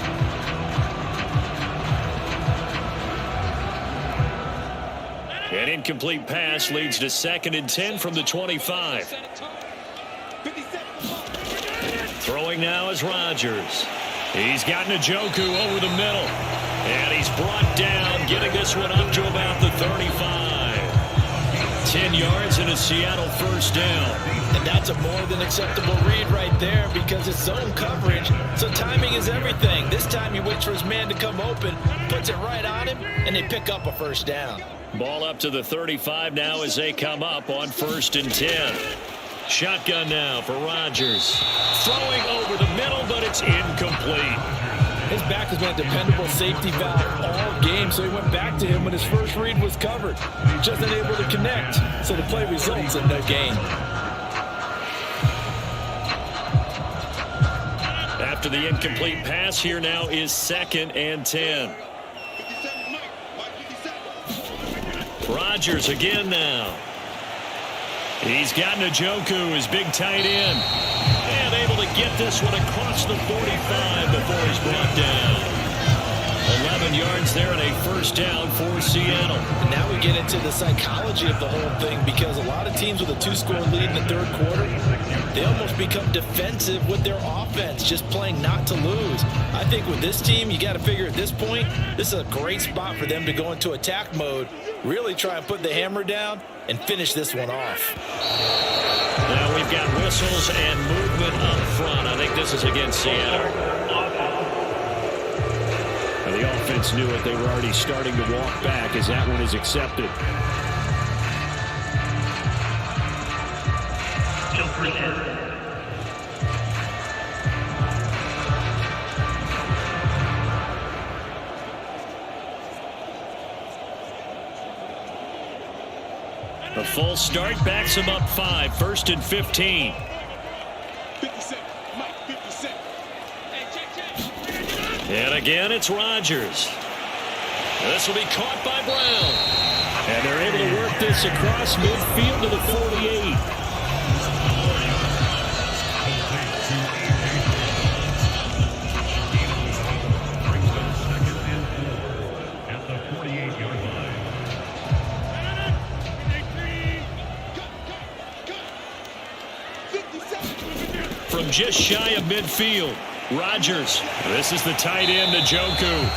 An incomplete pass leads to 2nd and 10 from the 25. Throwing now is Rodgers. He's got Njoku over the middle. And he's brought down, getting this one up to about the 35. 10 yards and a Seattle first down. And that's a more than acceptable read right there because it's zone coverage, so timing is everything. This time he waits for his man to come open, puts it right on him, and they pick up a first down. Ball up to the 35 now as they come up on 1st and 10. Shotgun now for Rodgers. Throwing over the middle, but it's incomplete. His back has been a dependable safety valve all game, so he went back to him when his first read was covered. Just unable to connect, so the play results in no gain. After the incomplete pass, here now is 2nd and 10. Rodgers again now. He's got Njoku, his big tight end. And able to get this one across the 45 before he's brought down. 11 yards there and a first down for Seattle. And now we get into the psychology of the whole thing because a lot of teams with a 2-score lead in the third quarter, they almost become defensive with their offense, just playing not to lose. I think with this team, you got to figure at this point, this is a great spot for them to go into attack mode, really try and put the hammer down and finish this one off. Now we've got whistles and movement up front. I think this is against Seattle. And the offense defense knew it. They were already starting to walk back as that one is accepted. A full start backs him up 5, 1st and 15. 50 Mike, 50 And again, it's Rodgers. This will be caught by Brown. And they're able to work this across midfield to the 48. At the 48-yard line. From just shy of midfield, Rodgers. This is the tight end, Njoku.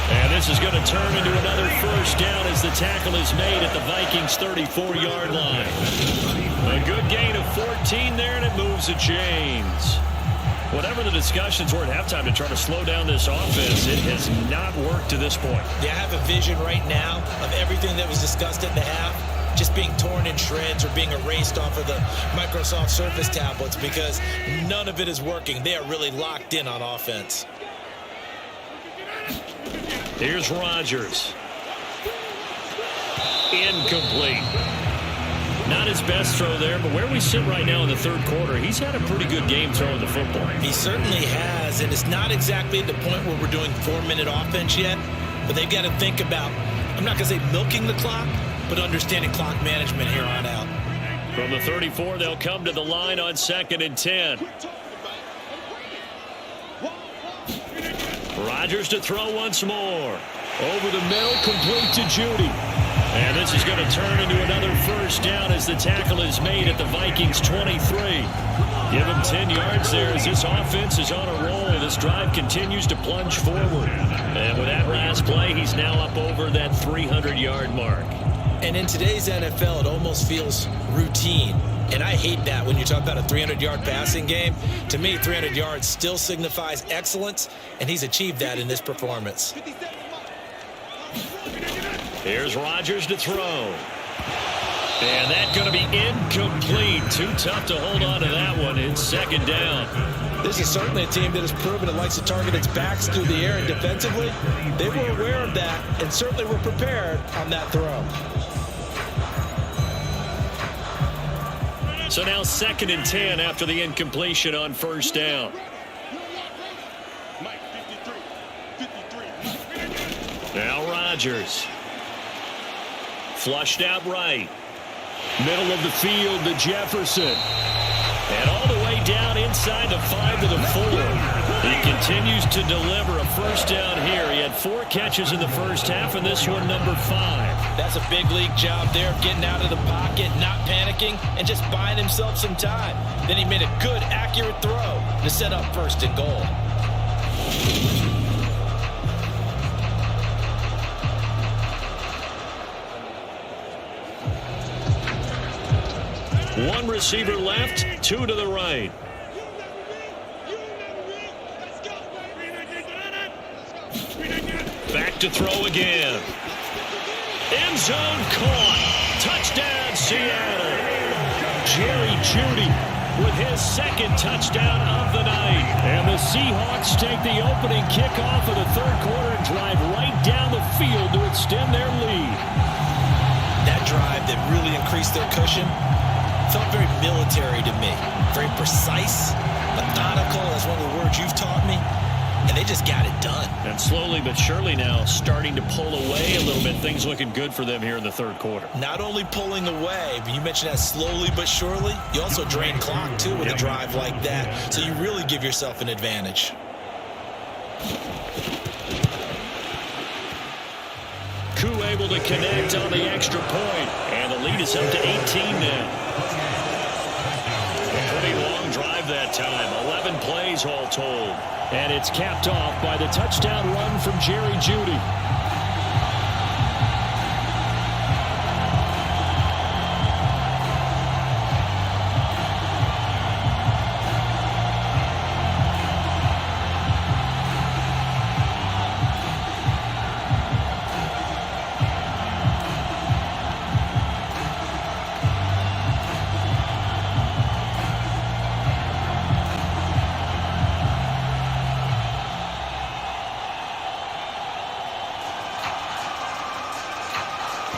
And this is going to turn into another first down as the tackle is made at the Vikings' 34-yard line. A good gain of 14 there, and it moves the chains. Whatever the discussions were at halftime to try to slow down this offense, it has not worked to this point. Yeah, I have a vision right now of everything that was discussed at the half just being torn in shreds or being erased off of the Microsoft Surface tablets because none of it is working. They are really locked in on offense. Here's Rodgers. Incomplete. Not his best throw there, but where we sit right now in the third quarter, he's had a pretty good game throwing the football. He certainly has, and it's not exactly at the point where we're doing 4-minute offense yet, but they've got to think about, I'm not going to say milking the clock, but understanding clock management here on out. From the 34, they'll come to the line on 2nd and 10. Rodgers to throw once more. Over the middle, complete to Judy. And this is going to turn into another first down as the tackle is made at the Vikings' 23. Give him 10 yards there as this offense is on a roll. This drive continues to plunge forward. And with that last play, he's now up over that 300-yard mark. And in today's NFL, it almost feels routine. And I hate that when you talk about a 300-yard passing game. To me, 300 yards still signifies excellence, and he's achieved that in this performance. Here's Rodgers to throw. And that's going to be incomplete. Too tough to hold on to that one in 2nd down. This is certainly a team that has proven it likes to target its backs through the air and defensively. They were aware of that and certainly were prepared on that throw. So now 2nd and 10 after the incompletion on first down. Mike, 53. Now Rodgers. Flushed out right. Middle of the field to Jefferson. And all the way down inside the 5 to the 4. He continues to deliver a first down here. He had 4 catches in the first half, and this one number 5. That's a big league job there of getting out of the pocket, not panicking, and just buying himself some time. Then he made a good, accurate throw to set up 1st and goal. One receiver left, 2 to the right. Back to throw again. End zone caught. Touchdown, Seattle. Jerry Jeudy with his 2nd touchdown of the night. And the Seahawks take the opening kickoff of the third quarter and drive right down the field to extend their lead. That drive that really increased their cushion felt very military to me. Very precise, methodical, that's one of the words you've taught me. And they just got it done. And slowly but surely now starting to pull away a little bit. Things looking good for them here in the third quarter. Not only pulling away, but you mentioned that slowly but surely. You also drain clock, too, with a drive like that. So you really give yourself an advantage. Koo able to connect on the extra point. And the lead is up to 18 now. A pretty long drive that time. 11 plays all told. And it's capped off by the touchdown run from Jerry Jeudy.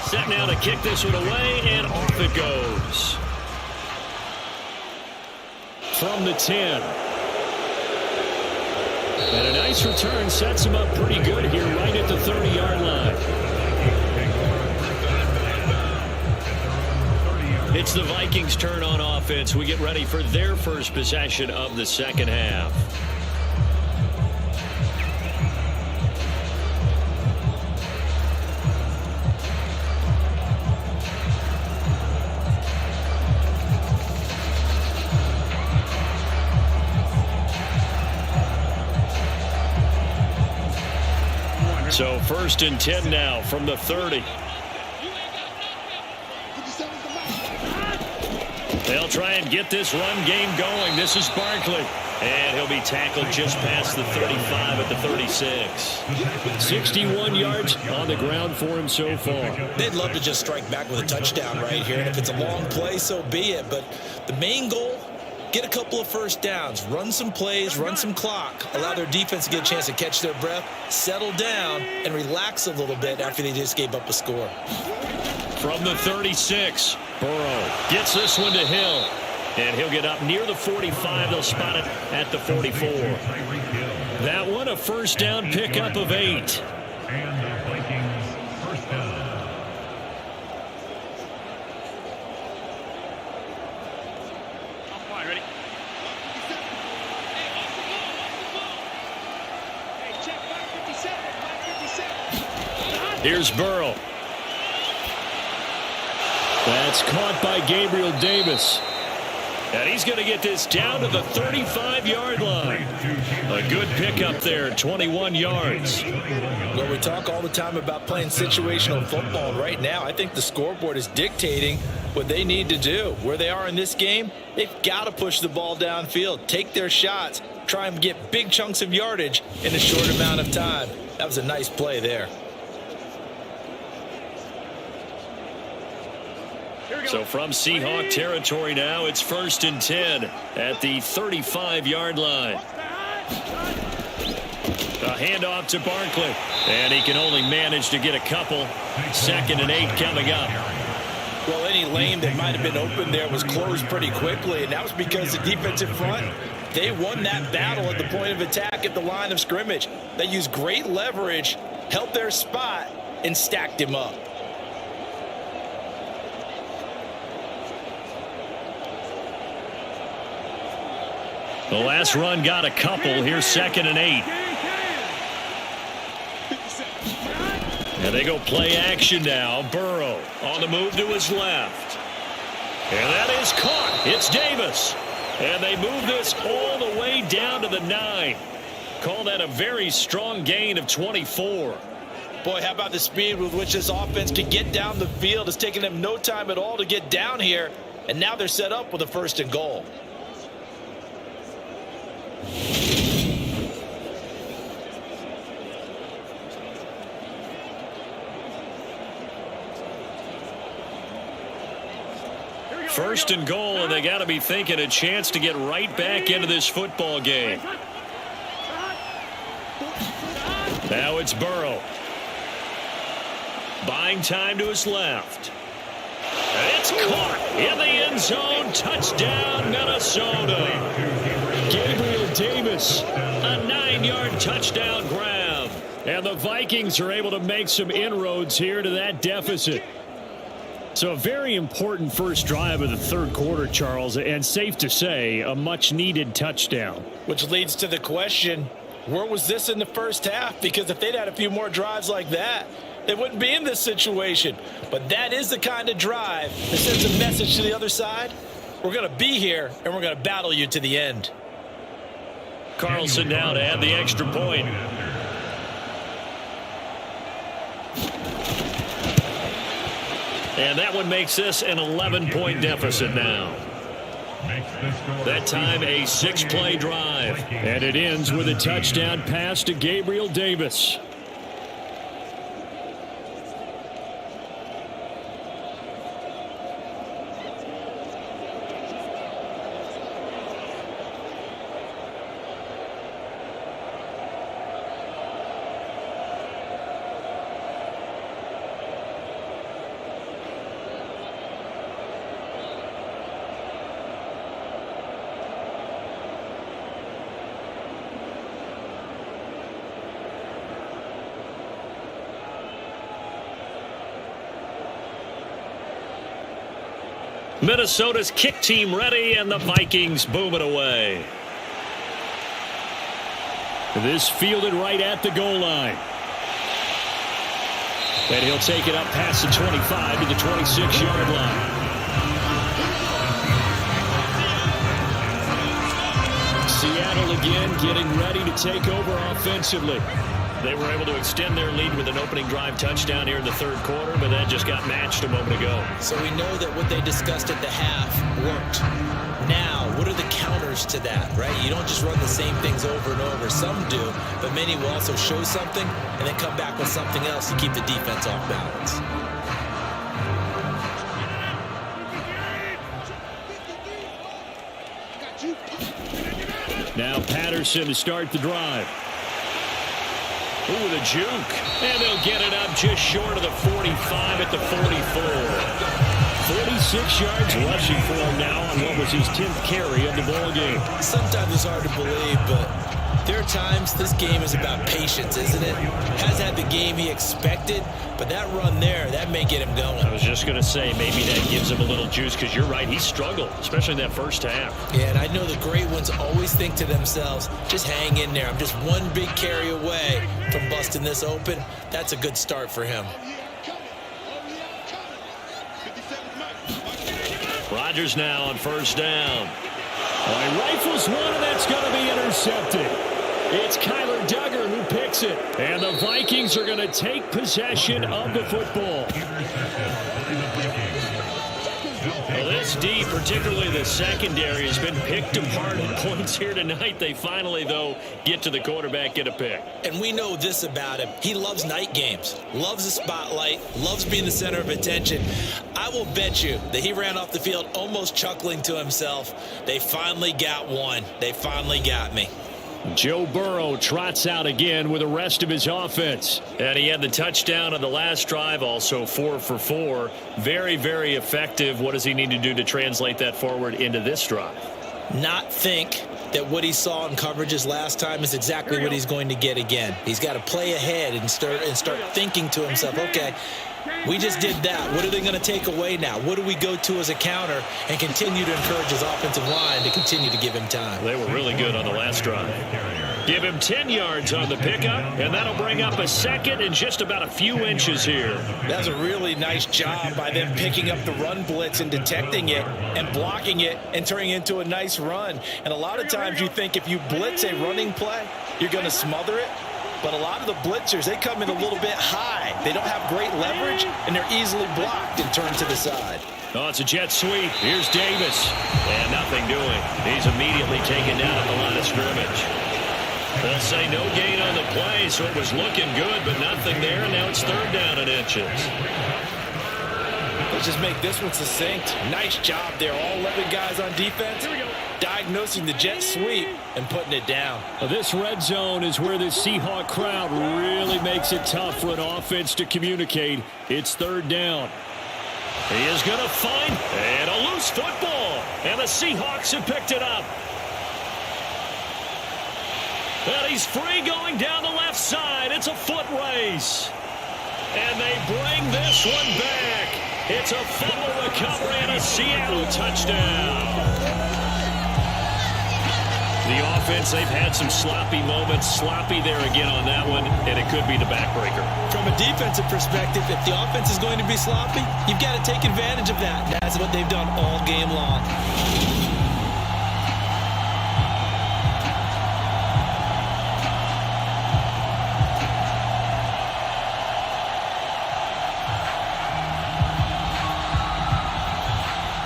Set now to kick this one away, and off it goes. From the 10. And a nice return sets him up pretty good here right at the 30-yard line. It's the Vikings' turn on offense. We get ready for their first possession of the second half. So 1st and 10 now from the 30. They'll try and get this run game going. This is Barkley. And he'll be tackled just past the 35 at the 36. 61 yards on the ground for him so far. They'd love to just strike back with a touchdown right here. And if it's a long play, so be it. But the main goal, get a couple of first downs, run some plays, run some clock, allow their defense to get a chance to catch their breath, settle down, and relax a little bit after they just gave up a score. From the 36, Burrow gets this one to Hill. And he'll get up near the 45. They'll spot it at the 44. That one, a first down pickup of 8. And the Vikings first down. Ready? Hey, check 557. Here's Burrow. That's caught by Gabriel Davis. And he's going to get this down to the 35-yard line. A good pickup there, 21 yards. Well, we talk all the time about playing situational football. Right now, I think the scoreboard is dictating what they need to do. Where they are in this game, they've got to push the ball downfield, take their shots, try and get big chunks of yardage in a short amount of time. That was a nice play there. So from Seahawk territory now, it's 1st and 10 at the 35-yard line. A handoff to Barkley, and he can only manage to get a couple. 2nd and 8 coming up. Well, any lane that might have been open there was closed pretty quickly, and that was because the defensive front, they won that battle at the point of attack at the line of scrimmage. They used great leverage, held their spot, and stacked him up. The last run got a couple. Here's 2nd and 8. And they go play action now. Burrow on the move to his left. And that is caught. It's Davis. And they move this all the way down to the 9. Call that a very strong gain of 24. Boy, how about the speed with which this offense can get down the field? It's taken them no time at all to get down here. And now they're set up with a 1st and goal. First and goal, and they got to be thinking a chance to get right back into this football game. Now it's Burrow. Buying time to his left. And it's caught in the end zone. Touchdown, Minnesota. Gabriel Davis, a 9-yard touchdown grab. And the Vikings are able to make some inroads here to that deficit. So a very important first drive of the 3rd quarter, Charles, and safe to say, a much-needed touchdown. Which leads to the question, where was this in the first half? Because if they'd had a few more drives like that, they wouldn't be in this situation. But that is the kind of drive that sends a message to the other side. We're going to be here, and we're going to battle you to the end. Carlson now to add the extra point. And that one makes this an 11-point deficit now. That time a 6-play drive. And it ends with a touchdown pass to Gabriel Davis. Minnesota's kick team ready, and the Vikings boom it away. This fielded right at the goal line. And he'll take it up past the 25 to the 26-yard line. Seattle again getting ready to take over offensively. They were able to extend their lead with an opening drive touchdown here in the third quarter, but that just got matched a moment ago. So we know that what they discussed at the half worked. Now, what are the counters to that, right? You don't just run the same things over and over. Some do, but many will also show something and then come back with something else to keep the defense off balance. Now Patterson to start the drive. Ooh, the juke. And they'll get it up just short of the 45 at the 44. 46 yards rushing for him now on what was his 10th carry of the ball game. Sometimes it's hard to believe, but there are times this game is about patience, isn't it? Has had the game he expected, but that run there, that may get him going. I was just going to say, maybe that gives him a little juice, because you're right, he struggled, especially in that first half. Yeah, and I know the great ones always think to themselves, just hang in there. I'm just one big carry away from busting this open. That's a good start for him. Rodgers now on first down. He rifles one, and that's going to be intercepted. It's Kyler Duggar who picks it. And the Vikings are going to take possession of the football. Well, this D, particularly the secondary, has been picked apart at points here tonight. They finally, though, get to the quarterback, get a pick. And we know this about him. He loves night games, loves the spotlight, loves being the center of attention. I will bet you that he ran off the field almost chuckling to himself. They finally got one. They finally got me. Joe Burrow trots out again with the rest of his offense. And he had the touchdown on the last drive, also 4 for 4. Very, very effective. What does he need to do to translate that forward into this drive? Not think that what he saw in coverages last time is exactly what he's going to get again. He's got to play ahead and start thinking to himself, okay, we just did that. What are they going to take away now? What do we go to as a counter, and continue to encourage his offensive line to continue to give him time? They were really good on the last drive. Give him 10 yards on the pickup, and that'll bring up a second and just about a few inches here. That's a really nice job by them picking up the run blitz and detecting it and blocking it and turning it into a nice run. And a lot of times you think if you blitz a running play, you're going to smother it. But a lot of the blitzers, they come in a little bit high. They don't have great leverage, and they're easily blocked and turned to the side. Oh, it's a jet sweep. Here's Davis. And nothing doing. He's immediately taken down at the line of scrimmage. They'll say no gain on the play, so it was looking good, but nothing there, and now it's third down and inches. Let's just make this one succinct. Nice job there. All 11 guys on defense diagnosing the jet sweep and putting it down. Well, this red zone is where the Seahawk crowd really makes it tough for an offense to communicate. It's third down. He is going to find and a loose football, and the Seahawks have picked it up. And he's free going down the left side. It's a foot race. And they bring this one back. It's a fumble recovery and a Seattle touchdown. The offense, they've had some sloppy moments. Sloppy there again on that one, and it could be the backbreaker. From a defensive perspective, if the offense is going to be sloppy, you've got to take advantage of that. That's what they've done all game long.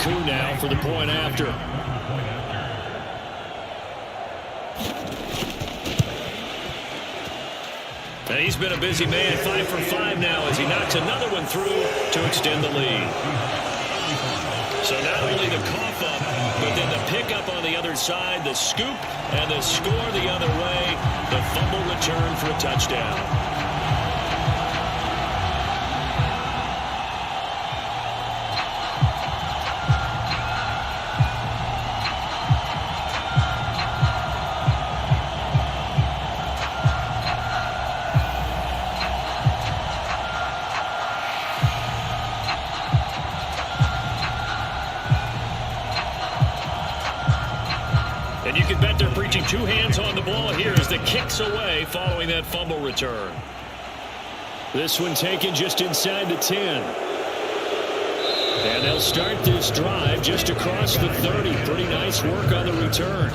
Coup now for the point after. And he's been a busy man, 5 for 5 now as he knocks another one through to extend the lead. So not only the cough up, but then the pickup on the other side, the scoop, and the score the other way, the fumble return for a touchdown. And you can bet they're preaching two hands on the ball here as the kick's away following that fumble return. This one taken just inside the 10. And they'll start this drive just across the 30. Pretty nice work on the return.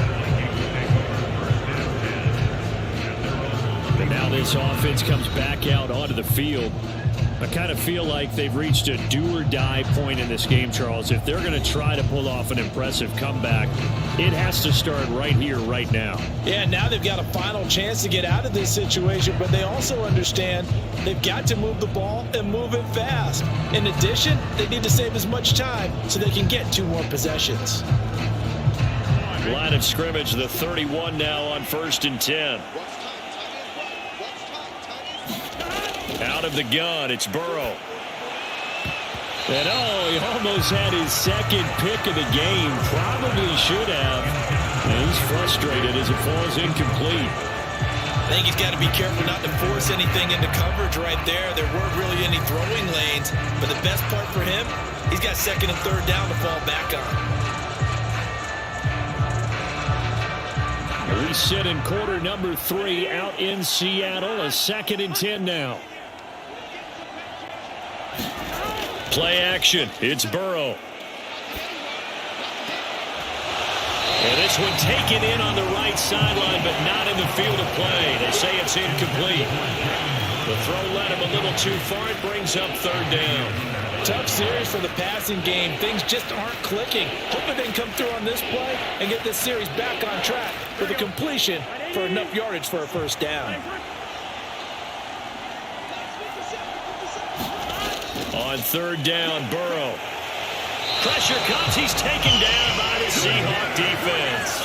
And now this offense comes back out onto the field. I kind of feel like they've reached a do-or-die point in this game, Charles. If they're going to try to pull off an impressive comeback, it has to start right here, right now. Yeah, now they've got a final chance to get out of this situation, but they also understand they've got to move the ball and move it fast. In addition, they need to save as much time so they can get 2 more possessions. Line of scrimmage, the 31 now on 1st and 10. Out of the gun, it's Burrow. And he almost had his second pick of the game. Probably should have. And he's frustrated as it falls incomplete. I think he's got to be careful not to force anything into coverage right there. There weren't really any throwing lanes, but the best part for him, he's got 2nd and 3rd down to fall back on. We sit in quarter number 3 out in Seattle. A 2nd and 10 now. Play action. It's Burrow. And this one taken in on the right sideline, but not in the field of play. They say it's incomplete. The throw led him a little too far. It brings up 3rd down. Tough series for the passing game. Things just aren't clicking. Hoping they can come through on this play and get this series back on track with a completion for enough yardage for a 1st down. On 3rd down, Burrow. Pressure comes. He's taken down by the Seahawks defense.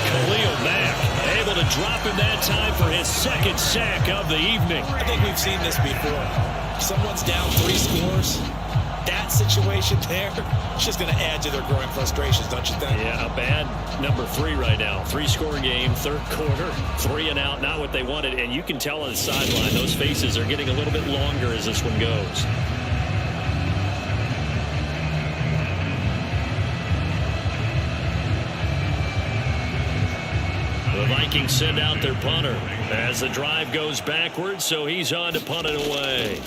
Khalil Mack able to drop him that time for his 2nd sack of the evening. I think we've seen this before. Someone's down 3 scores. That situation there, it's just going to add to their growing frustrations, don't you think? Yeah, a bad number 3 right now. 3-score game, 3rd quarter, 3 and out, not what they wanted. And you can tell on the sideline, those faces are getting a little bit longer as this one goes. The Vikings send out their punter as the drive goes backwards, so he's on to punt it away.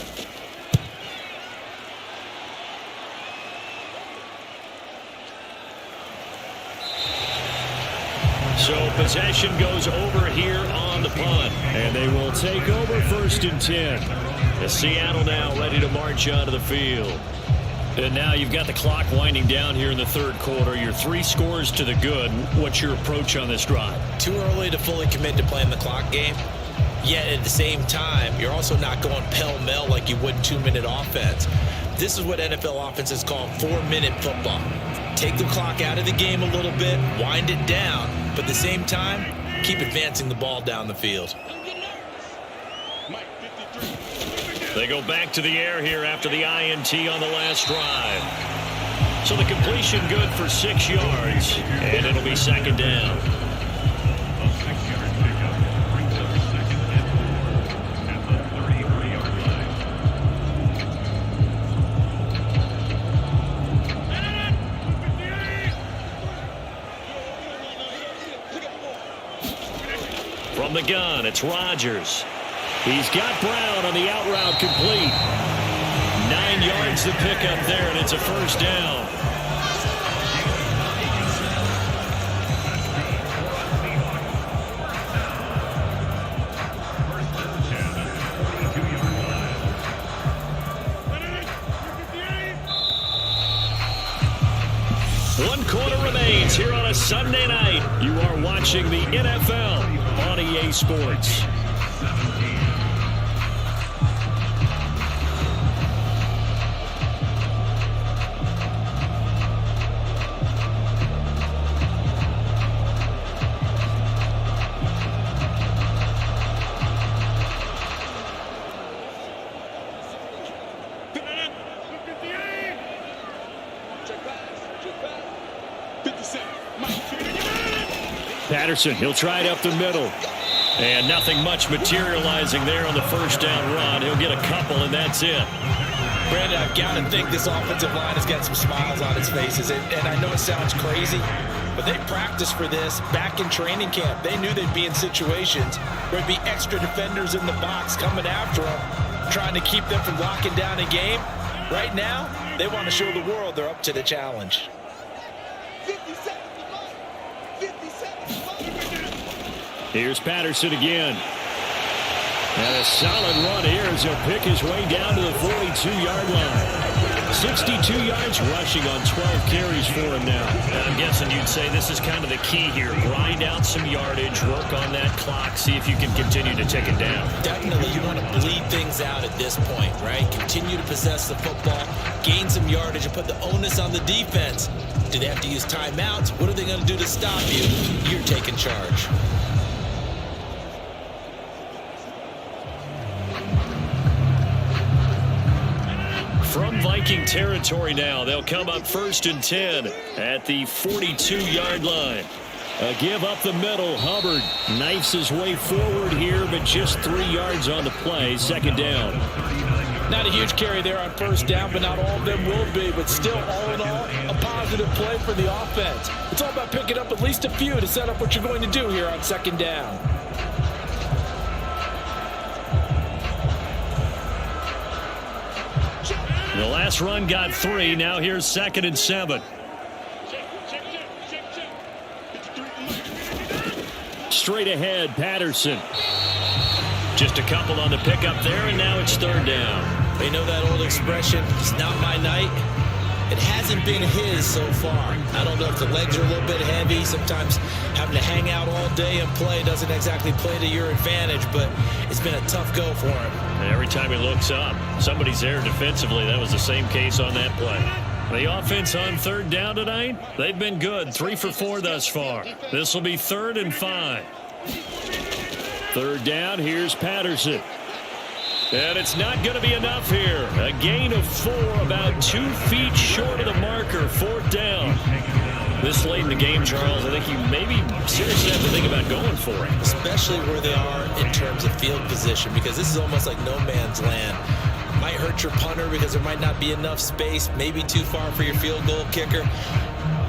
So possession goes over here on the punt, and they will take over 1st and 10. As Seattle now ready to march onto the field. And now you've got the clock winding down here in the 3rd quarter. You're 3 scores to the good. What's your approach on this drive? Too early to fully commit to playing the clock game. Yet at the same time, you're also not going pell-mell like you would in 2-minute offense. This is what NFL offenses call 4-minute football. Take the clock out of the game a little bit, wind it down, but at the same time, keep advancing the ball down the field. They go back to the air here after the INT on the last drive. So the completion good for 6 yards, and it'll be 2nd down. From the gun, it's Rodgers. He's got Brown on the out route complete. 9 yards to pick up there, and it's a 1st down. One quarter remains here on a Sunday night. You are watching the NFL on EA Sports. Patterson, he'll try it up the middle. And nothing much materializing there on the 1st down run. He'll get a couple, and that's it. Brandon, I've got to think this offensive line has got some smiles on its faces. And I know it sounds crazy, But they practiced for this back in training camp. They knew they'd be in situations where there'd be extra defenders in the box coming after them, trying to keep them from locking down a game. Right now, they want to show the world they're up to the challenge. 50 seconds to Mike. 50 seconds to Mike. Here's Patterson again. And a solid run here as he'll pick his way down to the 42-yard line. 62 yards rushing on 12 carries for him now. And I'm guessing you'd say this is kind of the key here. Grind out some yardage, work on that clock, see if you can continue to tick it down. Definitely, you want to bleed things out at this point, right? Continue to possess the football, gain some yardage, and put the onus on the defense. Do they have to use timeouts? What are they going to do to stop you? You're taking charge. From Viking territory now, they'll come up 1st and 10 at the 42-yard line. A give up the middle. Hubbard knifes his way forward here, but just 3 yards on the play. 2nd down. Not a huge carry there on 1st down, but not all of them will be. But still, all in all, a positive play for the offense. It's all about picking up at least a few to set up what you're going to do here on 2nd down. The last run got 3. Now here's 2nd and 7. Straight ahead, Patterson. Just a couple on the pickup there, and now it's 3rd down. They know that old expression, it's not my night. It hasn't been his so far. I don't know if the legs are a little bit heavy. Sometimes having to hang out all day and play doesn't exactly play to your advantage, but it's been a tough go for him. And every time he looks up, somebody's there defensively. That was the same case on that play. The offense on 3rd down tonight, they've been good. 3 for 4 thus far. This will be 3rd and 5. 3rd down, here's Patterson. And it's not going to be enough here. A gain of 4, about 2 feet short of the marker. 4th down. This late in the game, Charles, I think you maybe seriously have to think about going for it. Especially where they are in terms of field position, because this is almost like no man's land. Might hurt your punter because there might not be enough space, maybe too far for your field goal kicker.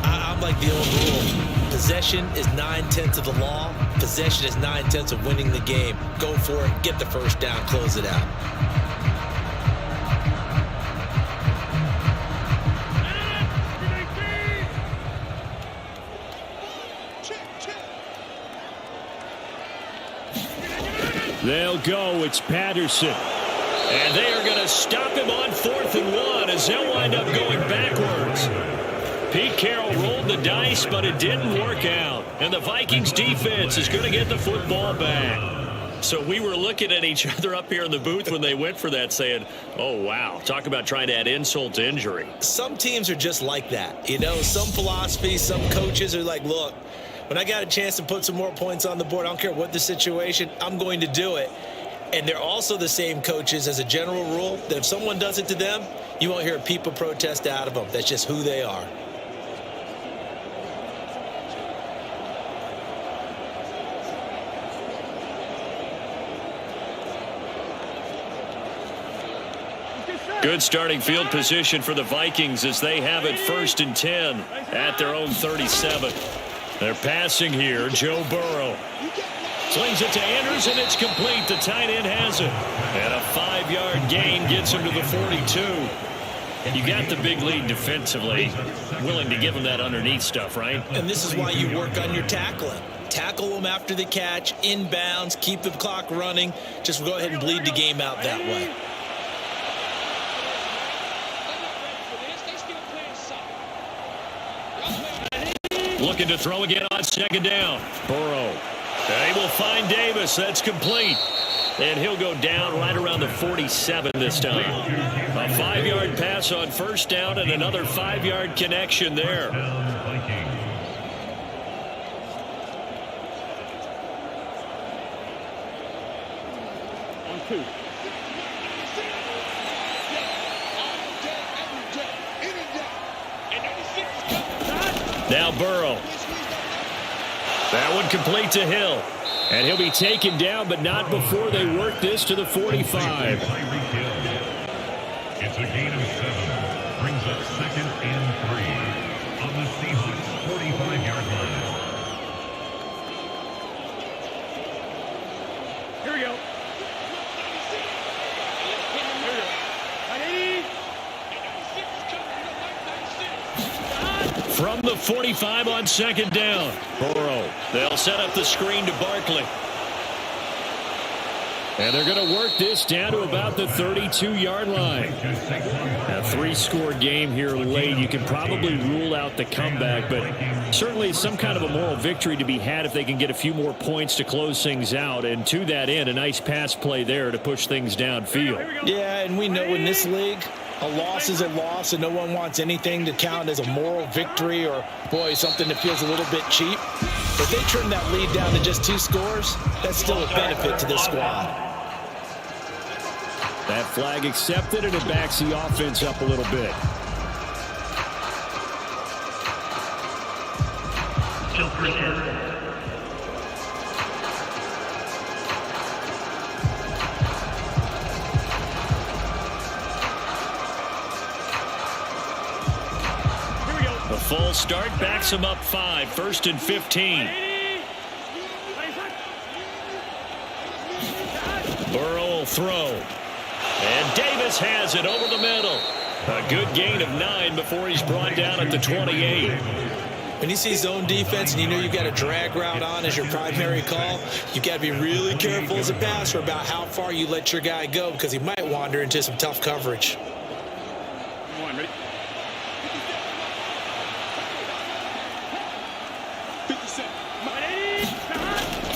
I'm like the old rule. Possession is 9/10 of the law. Possession is 9/10 of winning the game. Go for it. Get the 1st down. Close it out. They'll go. It's Patterson. And they are going to stop him on 4th and 1 as they'll wind up going backwards. Pete Carroll rolled the dice, but it didn't work out. And the Vikings defense is going to get the football back. So we were looking at each other up here in the booth when they went for that saying, oh, wow, talk about trying to add insult to injury. Some teams are just like that. You know, some philosophies, some coaches are like, look, when I got a chance to put some more points on the board, I don't care what the situation, I'm going to do it. And they're also the same coaches as a general rule that if someone does it to them, you won't hear a peep of protest out of them. That's just who they are. Good starting field position for the Vikings as they have it 1st and 10 at their own 37. They're passing here. Joe Burrow slings it to Andrews, and it's complete. The tight end has it. And a 5-yard gain gets him to the 42. You got the big lead defensively. Willing to give him that underneath stuff, right? And this is why you work on your tackling. Tackle them after the catch, inbounds, keep the clock running. Just go ahead and bleed the game out that way. Looking to throw again on 2nd down. Burrow. They will find Davis. That's complete. And he'll go down right around the 47 this time. A 5-yard pass on 1st down and another 5-yard connection there. On 2. Now Burrow. That one complete to Hill. And he'll be taken down, but not before they work this to the 45. It's a gain of 7. Brings up 2nd and 3. on the Seahawks 45-yard line. Here we go. From the 45 on second down. Burrow. They'll set up the screen to Barkley. And they're going to work this down to about the 32-yard line. A 3-score game here late. You can probably rule out the comeback, but certainly some kind of a moral victory to be had if they can get a few more points to close things out. And to that end, a nice pass play there to push things downfield. Yeah, and we know in this league, a loss is a loss, and no one wants anything to count as a moral victory or, boy, something that feels a little bit cheap. If they trim that lead down to just 2 scores, that's still a benefit to this squad. That flag accepted, and it backs the offense up a little bit. Still first down. A full start backs him up 5, 1st and 15. Burrow will throw. And Davis has it over the middle. A good gain of 9 before he's brought down at the 28. When you see zone defense and you know you've got a drag route on as your primary call, you've got to be really careful as a passer about how far you let your guy go because he might wander into some tough coverage. Come on, ready?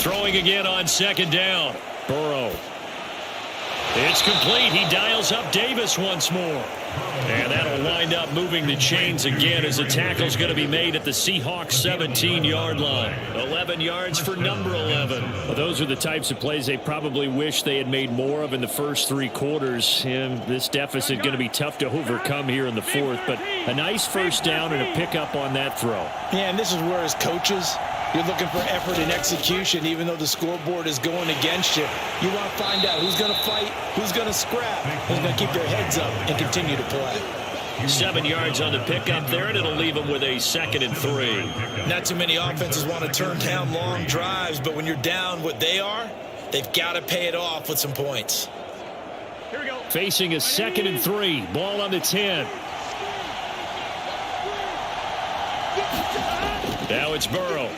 Throwing again on second down. Burrow. It's complete. He dials up Davis once more. And that'll wind up moving the chains again as the tackle's going to be made at the Seahawks 17-yard line. 11 yards for number 11. Well, those are the types of plays they probably wish they had made more of in the first 3 quarters. And this deficit going to be tough to overcome here in the 4th. But a nice first down and a pickup on that throw. Yeah, and this is where as coaches, you're looking for effort and execution, even though the scoreboard is going against you. You want to find out who's going to fight, who's going to scrap, who's going to keep their heads up and continue to play. 7 yards on the pickup there, and it'll leave them with a 2nd and 3. Not too many offenses want to turn down long drives, but when you're down what they are, they've got to pay it off with some points. Here we go. Facing a 2nd and 3. Ball on the 10. Now it's Burrow.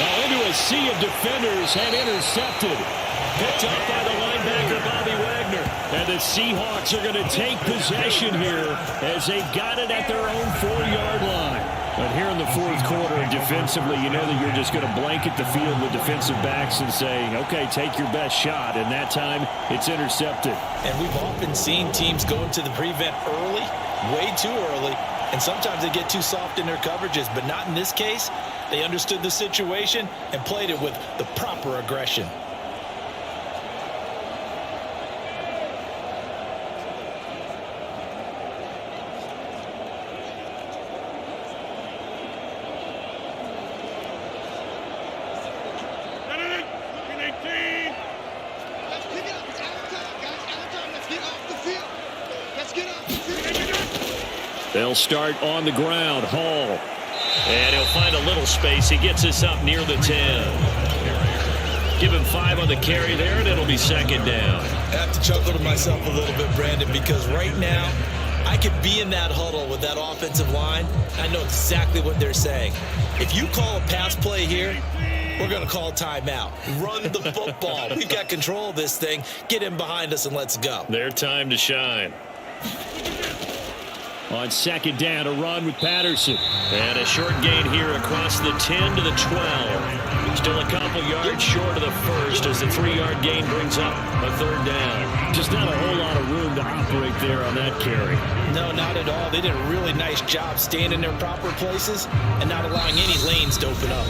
Now into a sea of defenders and intercepted. Picked up by the linebacker, Bobby Wagner. And the Seahawks are going to take possession here as they've got it at their own 4-yard line. But here in the 4th quarter, defensively, you know that you're just going to blanket the field with defensive backs and saying, okay, take your best shot. And that time, it's intercepted. And we've often seen teams go into the prevent early, way too early, and sometimes they get too soft in their coverages, but not in this case. They understood the situation and played it with the proper aggression. They'll start on the ground. Hall. And he'll find a little space. He gets us up near the 10. Give him 5 on the carry there, and it'll be 2nd down. I have to chuckle to myself a little bit, Brandon, because right now I could be in that huddle with that offensive line. I know exactly what they're saying. If you call a pass play here, we're going to call timeout. Run the football. We've got control of this thing. Get in behind us and let's go. Their time to shine. On 2nd down, a run with Patterson. And a short gain here across the 10 to the 12. Still a couple yards short of the first as the 3-yard gain brings up a 3rd down. Just not a whole lot of room to operate there on that carry. No, not at all. They did a really nice job staying in their proper places and not allowing any lanes to open up.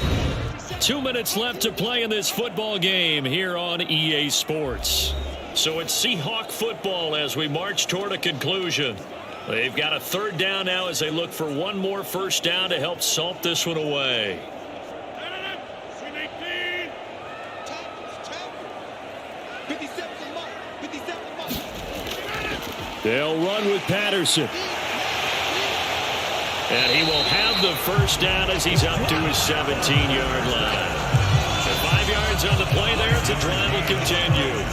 2 minutes left to play in this football game here on EA Sports. So it's Seahawk football as we march toward a conclusion. They've got a 3rd down now as they look for one more first down to help salt this one away. They'll run with Patterson. And he will have the first down as he's up to his 17-yard line. So 5 yards on the play there. The drive will continue.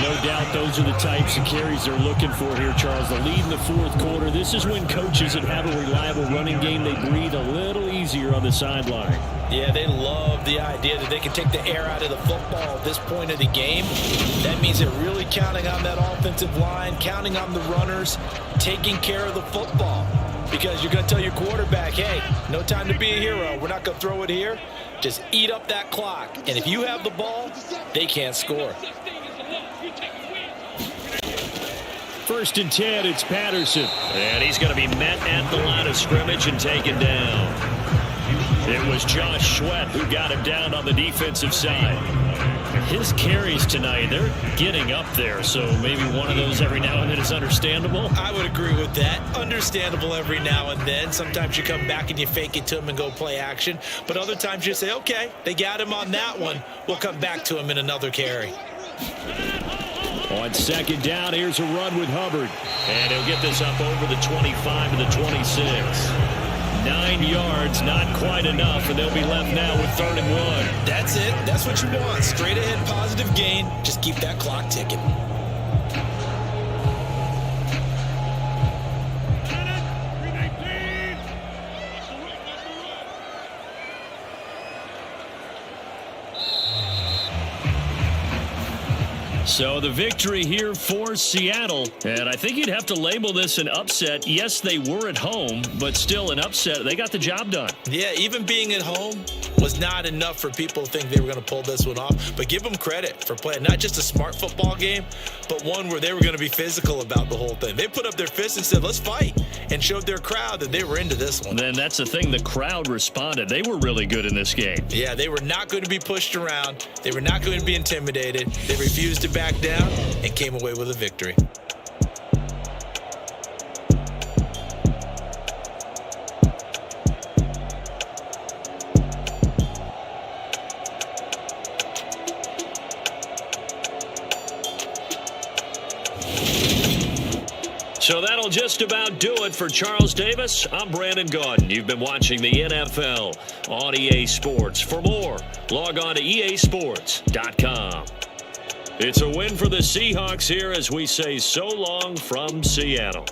No doubt those are the types of carries they're looking for here, Charles. The lead in the fourth quarter. This is when coaches that have a reliable running game, they breathe a little easier on the sideline. Yeah, they love the idea that they can take the air out of the football at this point of the game. That means they're really counting on that offensive line, counting on the runners, taking care of the football. Because you're going to tell your quarterback, hey, no time to be a hero. We're not going to throw it here. Just eat up that clock. And if you have the ball, they can't score. 1st and 10, it's Patterson. And he's going to be met at the line of scrimmage and taken down. It was Josh Sweat who got him down on the defensive side. His carries tonight, they're getting up there, so maybe one of those every now and then is understandable. I would agree with that. Understandable every now and then. Sometimes you come back and you fake it to him and go play action. But other times you say, okay, they got him on that one. We'll come back to him in another carry. On 2nd down, here's a run with Hubbard. And he'll get this up over the 25 to the 26. 9 yards, not quite enough, and they'll be left now with 3rd and 1. That's it. That's what you want. Straight ahead, positive gain. Just keep that clock ticking. So the victory here for Seattle, and I think you'd have to label this an upset. Yes, they were at home, but still an upset. They got the job done. Yeah, even being at home was not enough for people to think they were going to pull this one off. But give them credit for playing not just a smart football game, but one where they were going to be physical about the whole thing. They put up their fists and said, let's fight, and showed their crowd that they were into this one. Then that's the thing. The crowd responded. They were really good in this game. Yeah, they were not going to be pushed around. They were not going to be intimidated. They refused to back down and came away with a victory. So that'll just about do it for Charles Davis. I'm Brandon Gaudin. You've been watching the NFL on EA Sports. For more, log on to easports.com. It's a win for the Seahawks here as we say so long from Seattle.